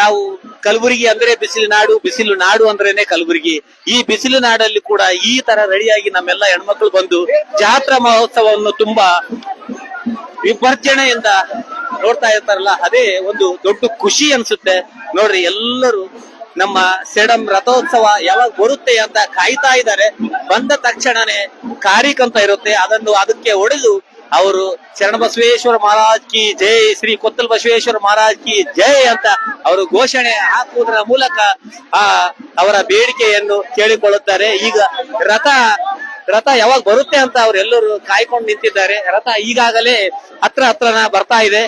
ನಾವು ಕಲಬುರಗಿ ಅಂದ್ರೆ ಬಿಸಿಲು ನಾಡು ಅಂದ್ರೇನೆ ಕಲಬುರಗಿ. ಈ ಬಿಸಿಲು ನಾಡಲ್ಲಿ ಕೂಡ ಈ ತರ ರೆಡಿಯಾಗಿ ನಮ್ಮೆಲ್ಲ ಹೆಣ್ಮಕ್ಳು ಬಂದು ಜಾತ್ರಾ ಮಹೋತ್ಸವವನ್ನು ತುಂಬಾ ವಿಭರ್ಜನೆಯಿಂದ ನೋಡ್ತಾ ಇರ್ತಾರಲ್ಲ, ಅದೇ ಒಂದು ದೊಡ್ಡ ಖುಷಿ ಅನ್ಸುತ್ತೆ. ನೋಡ್ರಿ, ಎಲ್ಲರೂ ನಮ್ಮ ಸೇಡಂ ರಥೋತ್ಸವ ಯಾವಾಗ ಬರುತ್ತೆ ಅಂತ ಕಾಯ್ತಾ ಇದ್ದಾರೆ. ಬಂದ ತಕ್ಷಣನೇ ಕಾರ್ಯಕಂತ ಇರುತ್ತೆ, ಅದಕ್ಕೆ ಹೊಡೆದು ಅವರು ಶರಣಬಸವೇಶ್ವರ ಮಹಾರಾಜ್ ಕಿ ಜೈ, ಶ್ರೀ ಕೊತ್ತಲಬಸವೇಶ್ವರ ಮಹಾರಾಜ್ ಕಿ ಜೈ ಅಂತ ಅವರು ಘೋಷಣೆ ಹಾಕುವುದರ ಮೂಲಕ ಅವರ ಬೇಡಿಕೆಯನ್ನು ಕೇಳಿಕೊಳ್ಳುತ್ತಾರೆ. ಈಗ ರಥ ಯಾವಾಗ ಬರುತ್ತೆ ಅಂತ ಅವರೆಲ್ಲರೂ ಕಾಯ್ಕೊಂಡು ನಿಂತಿದ್ದಾರೆ. ರಥ ಈಗಾಗಲೇ ಹತ್ರನ ಬರ್ತಾ ಇದೆ.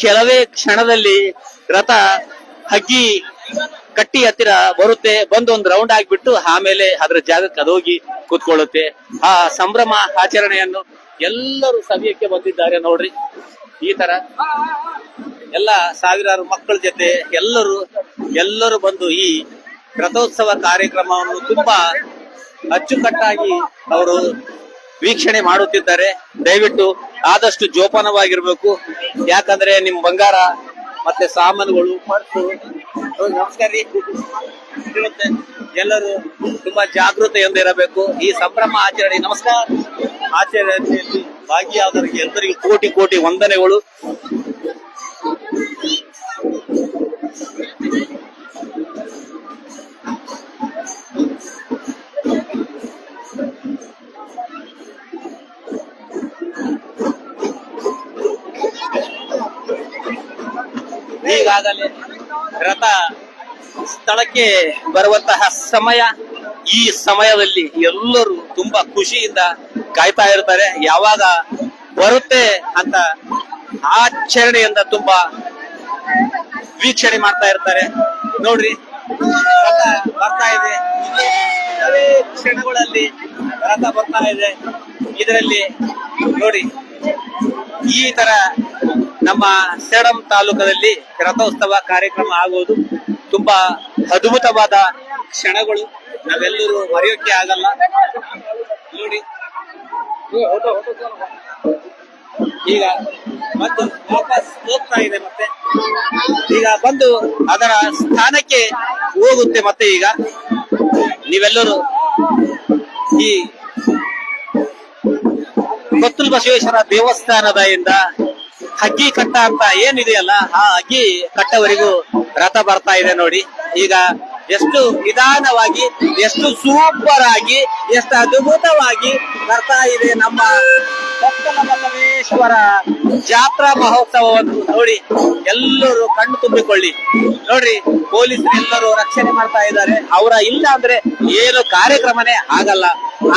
ಕೆಲವೇ ಕ್ಷಣದಲ್ಲಿ ರಥ ಹಗ್ಗಿ ಕಟ್ಟಿ ಹತ್ತಿರ ಬರುತ್ತೆ. ಬಂದು ಒಂದು ರೌಂಡ್ ಆಗ್ಬಿಟ್ಟು ಆಮೇಲೆ ಅದರ ಜಾಗಕ್ಕೆ ಅದೋಗಿ ಕೂತ್ಕೊಳ್ಳುತ್ತೆ. ಆ ಸಂಭ್ರಮ ಆಚರಣೆಯನ್ನು ಎಲ್ಲರೂ ಸವಿಯಕ್ಕೆ ಬಂದಿದ್ದಾರೆ. ನೋಡ್ರಿ, ಈ ತರ ಎಲ್ಲ ಸಾವಿರಾರು ಮಕ್ಕಳ ಜೊತೆ ಎಲ್ಲರೂ ಬಂದು ಈ ರಥೋತ್ಸವ ಕಾರ್ಯಕ್ರಮವನ್ನು ತುಂಬಾ ಅಚ್ಚುಕಟ್ಟಾಗಿ ಅವರು ವೀಕ್ಷಣೆ ಮಾಡುತ್ತಿದ್ದಾರೆ. ದಯವಿಟ್ಟು ಆದಷ್ಟು ಜೋಪಾನವಾಗಿರ್ಬೇಕು, ಯಾಕಂದ್ರೆ ನಿಮ್ ಬಂಗಾರ ಮತ್ತೆ ಸಾಮಾನುಗಳು, ಪರ್ಸು, ನಮಸ್ಕಾರ ರೀ, ಇರುತ್ತೆ. ಎಲ್ಲರೂ ತುಂಬಾ ಜಾಗೃತೆಯಿಂದ ಇರಬೇಕು. ಈ ಸಂಭ್ರಮ ಆಚರಣೆ ಆಚರಣೆಯಲ್ಲಿ ಭಾಗಿಯಾದವರಿಗೆ ಎಲ್ಲರಿಗೂ ಕೋಟಿ ಕೋಟಿ ವಂದನೆಗಳು. ಈಗಾಗಲೇ ರಥ ಸ್ಥಳಕ್ಕೆ ಬರುವಂತಹ ಸಮಯ. ಈ ಸಮಯದಲ್ಲಿ ಎಲ್ಲರೂ ತುಂಬಾ ಖುಷಿಯಿಂದ ಕಾಯ್ತಾ ಇರ್ತಾರೆ, ಯಾವಾಗ ಬರುತ್ತೆ ಅಂತ ಆಚರಣೆಯಿಂದ ತುಂಬಾ ವೀಕ್ಷಣೆ ಮಾಡ್ತಾ ಇರ್ತಾರೆ. ನೋಡ್ರಿ, ರಥ ಬರ್ತಾ ಇದೆ. ಕೆಲವೇ ಕ್ಷಣಗಳಲ್ಲಿ ರಥ ಬರ್ತಾ ಇದೆ. ಇದರಲ್ಲಿ ನೋಡಿ, ಈ ತರ ನಮ್ಮ ಸೇಡಂ ತಾಲೂಕದಲ್ಲಿ ರಥೋತ್ಸವ ಕಾರ್ಯಕ್ರಮ ಆಗುವುದು ತುಂಬಾ ಅದ್ಭುತವಾದ ಕ್ಷಣಗಳು. ನಾವೆಲ್ಲರೂ ಮರೆಯೋಕೆ ಆಗಲ್ಲ. ನೋಡಿ, ಈಗ ಬಂದು ವಾಪಸ್ ಹೋಗ್ತಾ ಇದೆ. ಮತ್ತೆ ಈಗ ಬಂದು ಅದರ ಸ್ಥಾನಕ್ಕೆ ಹೋಗುತ್ತೆ. ಮತ್ತೆ ಈಗ ನೀವೆಲ್ಲರೂ ಈ ಕೊತ್ತಲಬಸವೇಶ್ವರ ದೇವಸ್ಥಾನದ ಇಂದ ಹಗ್ಗಿ ಕಟ್ಟ ಅಂತ ಏನಿದೆಯಲ್ಲ, ಆ ಹಗ್ಗಿ ಕಟ್ಟವರೆಗೂ ರಥ ಬರ್ತಾ ಇದೆ. ನೋಡಿ, ಈಗ ಎಷ್ಟು ನಿಧಾನವಾಗಿ, ಎಷ್ಟು ಸೂಪರ್ ಆಗಿ, ಎಷ್ಟು ಅದ್ಭುತವಾಗಿ ಬರ್ತಾ ಇದೆ ನಮ್ಮ ಕೊತ್ತಲಬಸವೇಶ್ವರ ಜಾತ್ರಾ ಮಹೋತ್ಸವವನ್ನು. ನೋಡಿ, ಎಲ್ಲರೂ ಕಣ್ಣು ತುಂಬಿಕೊಳ್ಳಿ. ನೋಡ್ರಿ, ಪೊಲೀಸರು ಎಲ್ಲರೂ ರಕ್ಷಣೆ ಮಾಡ್ತಾ ಇದ್ದಾರೆ. ಅವರ ಇಲ್ಲ ಅಂದ್ರೆ ಏನು ಕಾರ್ಯಕ್ರಮನೇ ಆಗಲ್ಲ.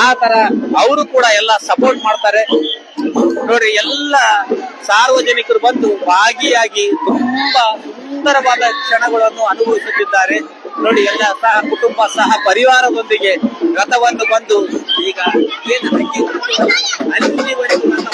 ಆ ತರ ಅವರು ಕೂಡ ಎಲ್ಲ ಸಪೋರ್ಟ್ ಮಾಡ್ತಾರೆ. ನೋಡ್ರಿ, ಎಲ್ಲ ಸಾರ್ವಜನಿಕರು ಬಂದು ಭಾಗಿಯಾಗಿ ತುಂಬಾ ಸುಂದರವಾದ ಕ್ಷಣಗಳನ್ನು ಅನುಭವಿಸುತ್ತಿದ್ದಾರೆ. ನೋಡಿ, ಎಲ್ಲ ಸಹ ಕುಟುಂಬ ಸಹ ಪರಿವಾರದೊಂದಿಗೆ ರಥವನ್ನು ಬಂದು ಈಗ ಅಲ್ಲಿವರೆಗೂ ರಥ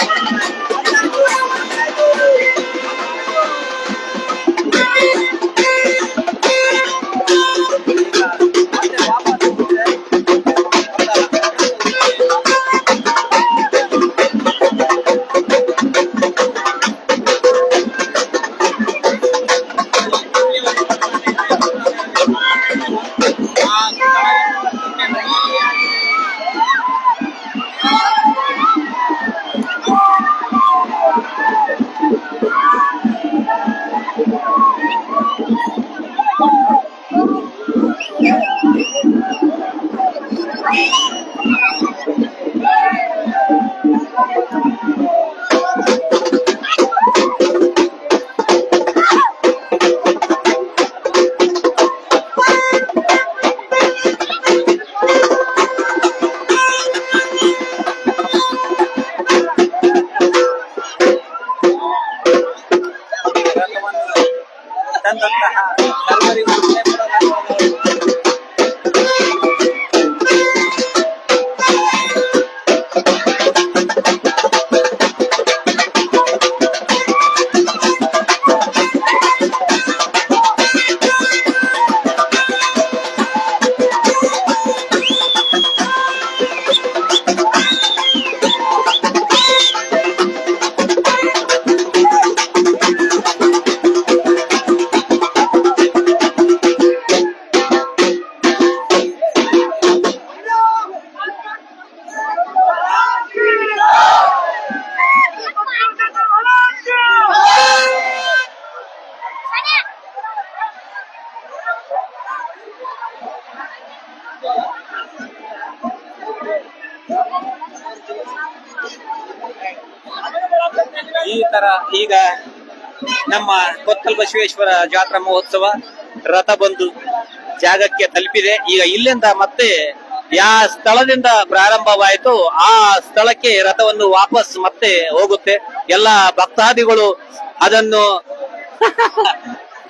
ಈ ತರ ಈಗ ನಮ್ಮ ಕೊತ್ತಲ್ ಬಸವೇಶ್ವರ ಜಾತ್ರಾ ಮಹೋತ್ಸವ ರಥ ಬಂದು ಜಾಗಕ್ಕೆ ತಲುಪಿದೆ. ಈಗ ಇಲ್ಲಿಂದ ಮತ್ತೆ ಯಾವ ಸ್ಥಳದಿಂದ ಪ್ರಾರಂಭವಾಯಿತು ಆ ಸ್ಥಳಕ್ಕೆ ರಥವನ್ನು ವಾಪಸ್ ಮತ್ತೆ ಹೋಗುತ್ತೆ. ಎಲ್ಲ ಭಕ್ತಾದಿಗಳು ಅದನ್ನು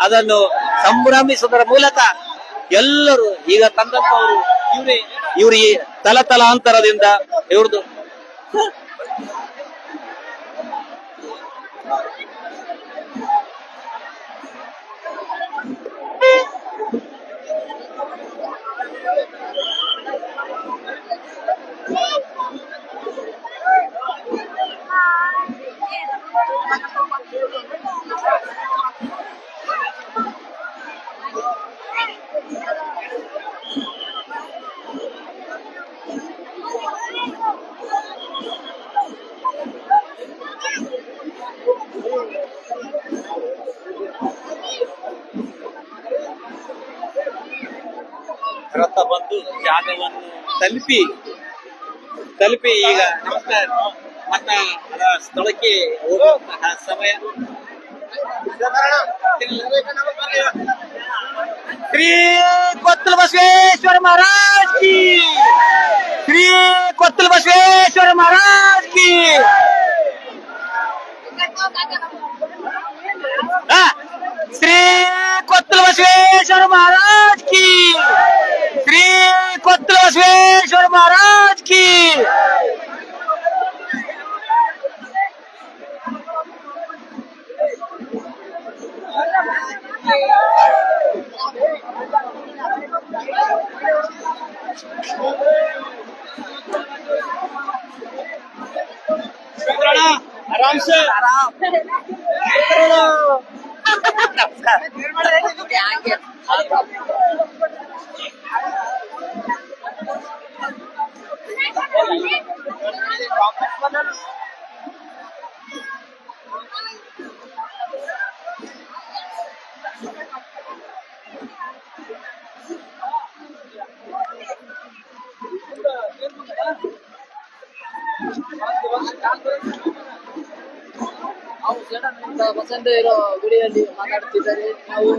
ಅದನ್ನು ಸಂಭ್ರಮಿಸುವುದರ ಮೂಲಕ ಎಲ್ಲರೂ ಈಗ ತಂದಂತವರು ಇವ್ರಿಗೆ ತಲತಲಾಂತರದಿಂದ ಇವ್ರದ್ದು ರಥ ಬಂದು ಜಾಗವನ್ನು ತಲುಪಿ ಈಗ ನಮಸ್ಕಾರ ಮತ್ತ ಸ್ಥಳಕ್ಕೆ ಹೋಗುವಂತಹ ಸಮಯ. ಶ್ರೀ ಕೊತ್ತಲ ಬಸವೇಶ್ವರ ಮಹಾರಾಜ್ ಕಿ, ಶ್ರೀ ಕೊತ್ತಲ ಬಸವೇಶ್ವರ ಮಹಾರಾಜ್ ಕಿ. ಶ್ರೀ ಕೊತ್ತಲ ಬಸವೇಶ್ವರ ಮಹಾರಾಜ್ ಕಿ, ಶ್ರೀ ಕೊತ್ತಲ ಬಸವೇಶ್ವರ ಮಹಾರಾಜ್ ಕಿ. आराम से ವಸಂತ ಇರೋ ಗುಡಿಯಲ್ಲಿ ಮಾತಾಡ್ತಿದ್ದಾರೆ ನಾವು.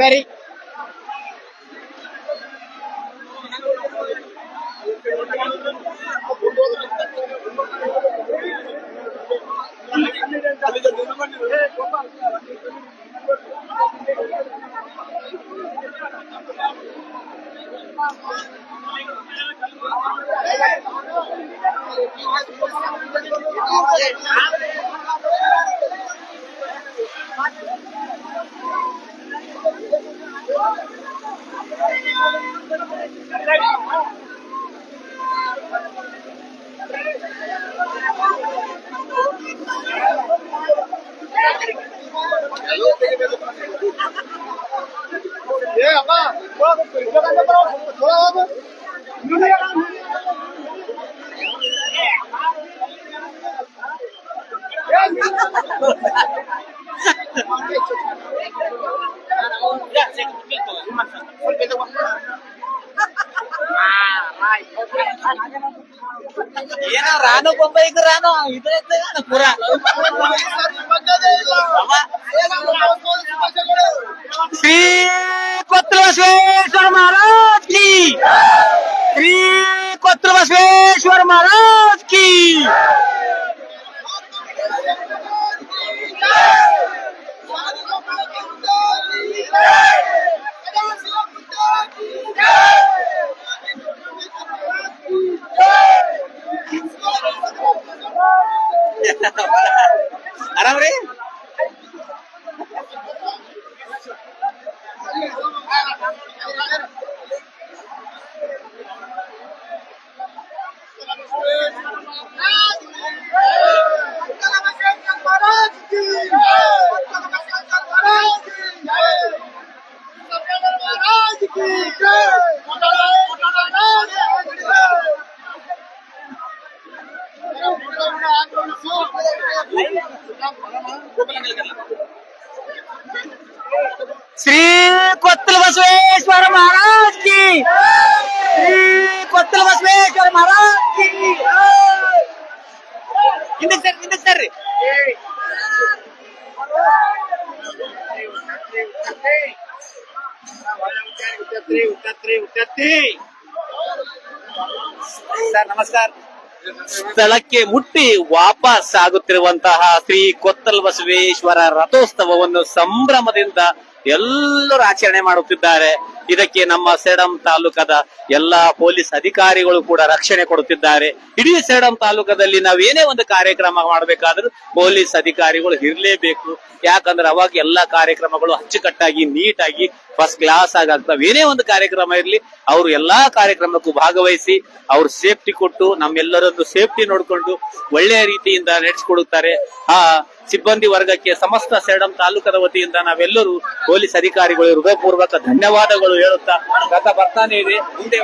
very ಏನೋ ರಾನು ಬೊಂಬೈಗೆ ರಾನು ಇದ್ರಿಂದ ಪೂರ ಶ್ರೀ ಕೊತ್ತಲ ಬಸವೇಶ್ವರ ಮಹಾರಾಜ್ ಕಿ, ಶ್ರೀ ಕೊತ್ತಲ ಬಸವೇಶ್ವರ ಮಹಾರಾಜ್ ಕಿ. ಆರಾಮ್ರಿ? ಶ್ರೀ ಕೊತ್ತಲ ಬಸವೇಶ್ವರ ಮಹಾರಾಜ್ ಕಿ, ಶ್ರೀ ಕೊತ್ತಲ ಬಸವೇಶ್ವರ ಮಹಾರಾಜ್ ಕಿ. ಹಿಂದಕ್ಕೆ ಸರ್ರಿ. ಸರ್ ನಮಸ್ಕಾರ. ಸ್ಥಳಕ್ಕೆ ಮುಟ್ಟಿ ವಾಪಸ್ ಆಗುತ್ತಿರುವಂತಹ ಶ್ರೀ ಕೊತ್ತಲ ಬಸವೇಶ್ವರ ರಥೋತ್ಸವವನ್ನು ಸಂಭ್ರಮದಿಂದ ಎಲ್ಲರೂ ಆಚರಣೆ ಮಾಡುತ್ತಿದ್ದಾರೆ. ಇದಕ್ಕೆ ನಮ್ಮ ಸೇಡಂ ತಾಲೂಕದ ಎಲ್ಲಾ ಪೊಲೀಸ್ ಅಧಿಕಾರಿಗಳು ಕೂಡ ರಕ್ಷಣೆ ಕೊಡುತ್ತಿದ್ದಾರೆ. ಇಡೀ ಸೇಡಂ ತಾಲೂಕದಲ್ಲಿ ನಾವೇನೇ ಒಂದು ಕಾರ್ಯಕ್ರಮ ಮಾಡಬೇಕಾದ್ರೂ ಪೊಲೀಸ್ ಅಧಿಕಾರಿಗಳು ಇರ್ಲೇಬೇಕು. ಯಾಕಂದ್ರೆ ಅವಾಗ ಎಲ್ಲಾ ಕಾರ್ಯಕ್ರಮಗಳು ಅಚ್ಚುಕಟ್ಟಾಗಿ ನೀಟಾಗಿ ಫಸ್ಟ್ ಕ್ಲಾಸ್ ಆಗ್ತವೆ. ಏನೇ ಒಂದು ಕಾರ್ಯಕ್ರಮ ಇರ್ಲಿ ಅವರು ಎಲ್ಲಾ ಕಾರ್ಯಕ್ರಮಕ್ಕೂ ಭಾಗವಹಿಸಿ ಅವ್ರು ಸೇಫ್ಟಿ ಕೊಟ್ಟು ನಮ್ಮೆಲ್ಲರನ್ನು ಸೇಫ್ಟಿ ನೋಡ್ಕೊಂಡು ಒಳ್ಳೆಯ ರೀತಿಯಿಂದ ನಡೆಸಿಕೊಡುತ್ತಾರೆ. ಆ ಸಿಬ್ಬಂದಿ ವರ್ಗಕ್ಕೆ ಸಮಸ್ತ ಸೇಡಂ ತಾಲೂಕದ ವತಿಯಿಂದ ನಾವೆಲ್ಲರೂ ಪೊಲೀಸ್ ಅಧಿಕಾರಿಗಳು ಹೃದಯಪೂರ್ವಕ ಧನ್ಯವಾದಗಳು ಹೇಳುತ್ತಾ ರಥ ಬರ್ತಾನೆ ಇದೆ. ಮುಂದೆ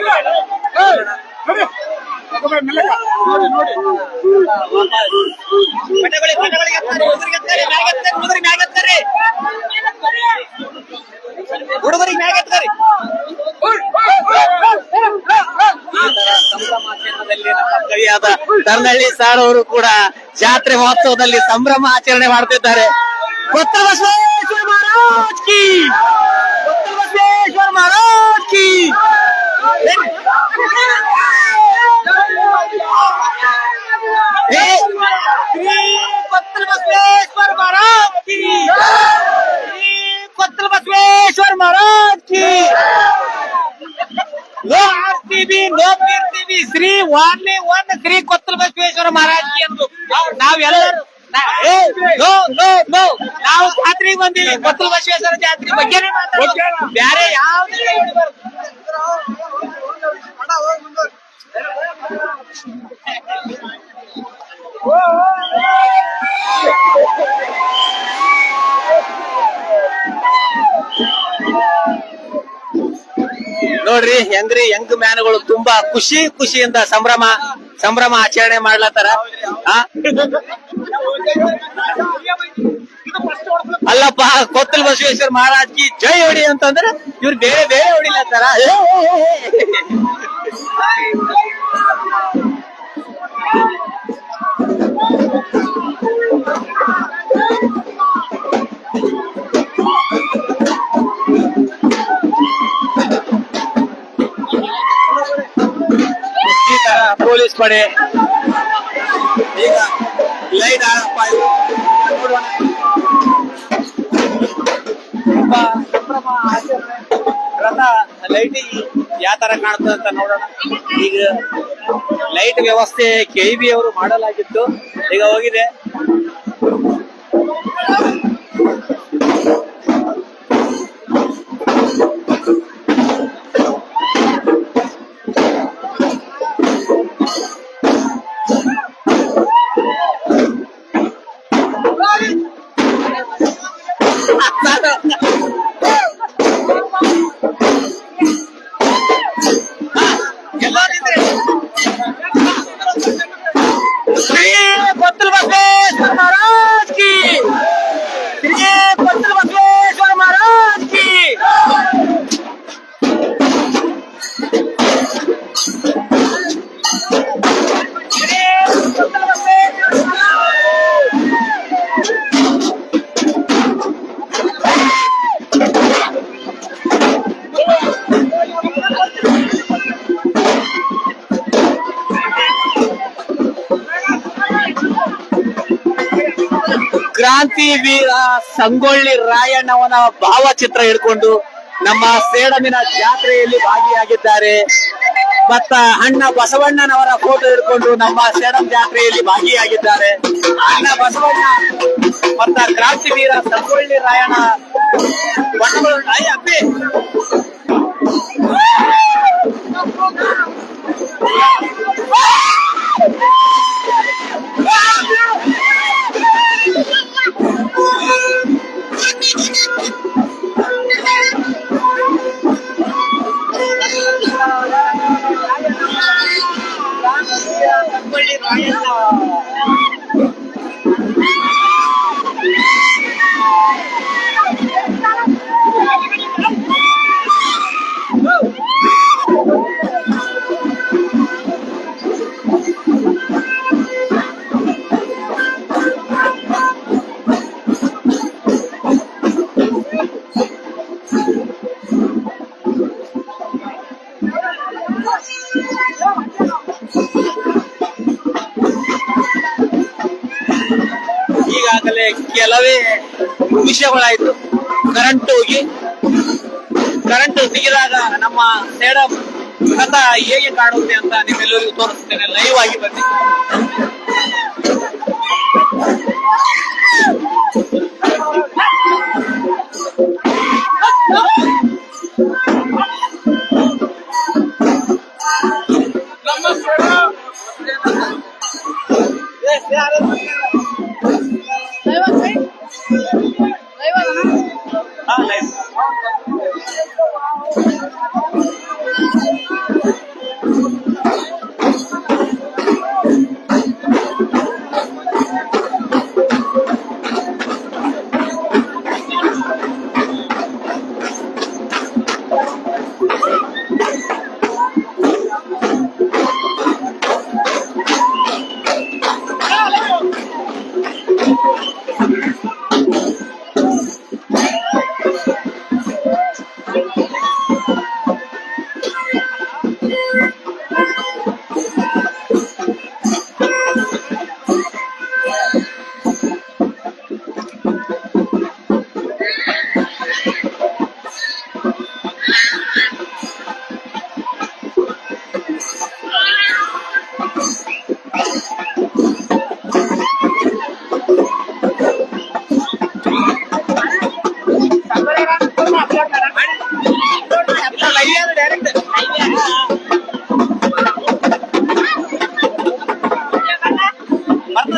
ಹುಡುಗರಿಗೆ ಮ್ಯಾಗತ್ತಾರೆ. ಸಂಭ್ರಮಾಚರಣೆಯಲ್ಲಿ ನಮ್ಮ ಕವಿಯಾದ ತರ್ನಹಳ್ಳಿ ಸಾರ್ ಅವರು ಕೂಡ ಜಾತ್ರೆ ಮಹೋತ್ಸವದಲ್ಲಿ ಸಂಭ್ರಮ ಆಚರಣೆ ಮಾಡ್ತಿದ್ದಾರೆ. ಕೊತ್ತಲ ಬಸವೇಶ್ವರ ಮಹಾರಾಜ್ ಕಿ, ಕೊತ್ತಲ ಬಸವೇಶ್ವರ ಮಹಾರಾಜ್ ಕಿ. ಕೊತ್ತಲ ಬಸವೇಶ್ವರ ಮಹಾರಾಜ್ ಕಿ, ಕೊತ್ತಲ ಬಸವೇಶ್ವರ ಮಹಾರಾಜ್ ಕಿ. ನೋ ಆರ್ತಿವಿ, ನೋ ಕೀರ್ತಿವಿ, ಶ್ರೀ ಓನ್ಲಿ ಒನ್ ಶ್ರೀ ಕೊತ್ತಲ ಬಸವೇಶ್ವರ ಮಹಾರಾಜ್ ಕಿ ಎಂದು ನಾವೆಲ್ಲರೂ ನಾವು ಜಾತ್ರೆಗೆ ಬಂದೀವಿ. ಕೊತ್ತಲ ಬಸವೇಶ್ವರ ಜಾತ್ರೆ ಬಗ್ಗೆನೇ ಮಾತಾಡೋದು, ಬೇರೆ ಯಾವ್ದು ನೋಡ್ರಿ ಹೆಂಗ್ರಿ ಯಂಗ್ ಮ್ಯಾನ್ಗಳು ತುಂಬಾ ಖುಷಿಯಿಂದ ಸಂಭ್ರಮ ಆಚರಣೆ ಮಾಡ್ಲತ್ತಾರ. ಅಲ್ಲಪ್ಪ ಕೊತ್ತಲ ಬಸವೇಶ್ವರ ಮಹಾರಾಜ್ ಕಿ ಜೈ ಹೊಡಿ ಅಂತಂದ್ರೆ ಇವ್ರು ಬೇರೆ ಹೊಡಿಲತ್ತಾರ. ಈ ತರ ಪೊಲೀಸ್ ಪಡೆ ಈಗ ಲೈಟ್ ನೋಡೋಣ. ತುಂಬಾ ಸಂಭ್ರಮ ಆಚರಣೆ ರಥ ಲೈಟಿಂಗ್ ಯಾವ ತರ ಕಾಣುತ್ತೆ ಅಂತ ನೋಡೋಣ. ಈಗ ಲೈಟ್ ವ್ಯವಸ್ಥೆ KEB ಅವರು ಮಾಡಲಾಗಿತ್ತು, ಈಗ ಹೋಗಿದೆ. ಶ್ರೀ ಕೊತ್ತಲ ಬಸವೇಶ್ವರ ಮಹಾರಾಜ್ ಕಿ, ಶ್ರೀ ಕೊತ್ತಲ ಬಸವೇಶ್ವರ ಮಹಾರಾಜ್ ಕಿ. ಕ್ರಾಂತಿ ವೀರ ಸಂಗೊಳ್ಳಿ ರಾಯಣ್ಣವನ ಭಾವಚಿತ್ರ ಹಿಡ್ಕೊಂಡು ನಮ್ಮ ಸೇಡಮಿನ ಜಾತ್ರೆಯಲ್ಲಿ ಭಾಗಿಯಾಗಿದ್ದಾರೆ. ಮತ್ತ ಅಣ್ಣ ಬಸವಣ್ಣನವರ ಫೋಟೋ ಹಿಡ್ಕೊಂಡು ನಮ್ಮ ಸೇಡಂ ಜಾತ್ರೆಯಲ್ಲಿ ಭಾಗಿಯಾಗಿದ್ದಾರೆ. ಅಣ್ಣ ಬಸವಣ್ಣ ಮತ್ತ ಕ್ರಾಂತಿವೀರ ಸಂಗೊಳ್ಳಿ ರಾಯಣ್ಣ ಬಣ್ಣಗಳು ಅಪ್ಪಿ ಸಂಗೊಳ್ಳಿ ರಾಯಣ್ಣ ಈಗಾಗಲೇ ಕೆಲವೇ ವಿಷಯಗಳಾಯ್ತು. ಕರೆಂಟ್ ತೆಗೆದಾಗ ನಮ್ಮ ಸೇಡಂ ರಥ ಹೇಗೆ ಕಾಣುತ್ತೆ ಅಂತ ನಿಮ್ಮೆಲ್ಲರಿಗೂ ತೋರಿಸ್ತೇನೆ. ಲೈವ್ ಆಗಿ ಬನ್ನಿ.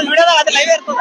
ವಿಡಿಯೋದಾಗ ಅದು ಲೈವ್ ಇರ್ತದ.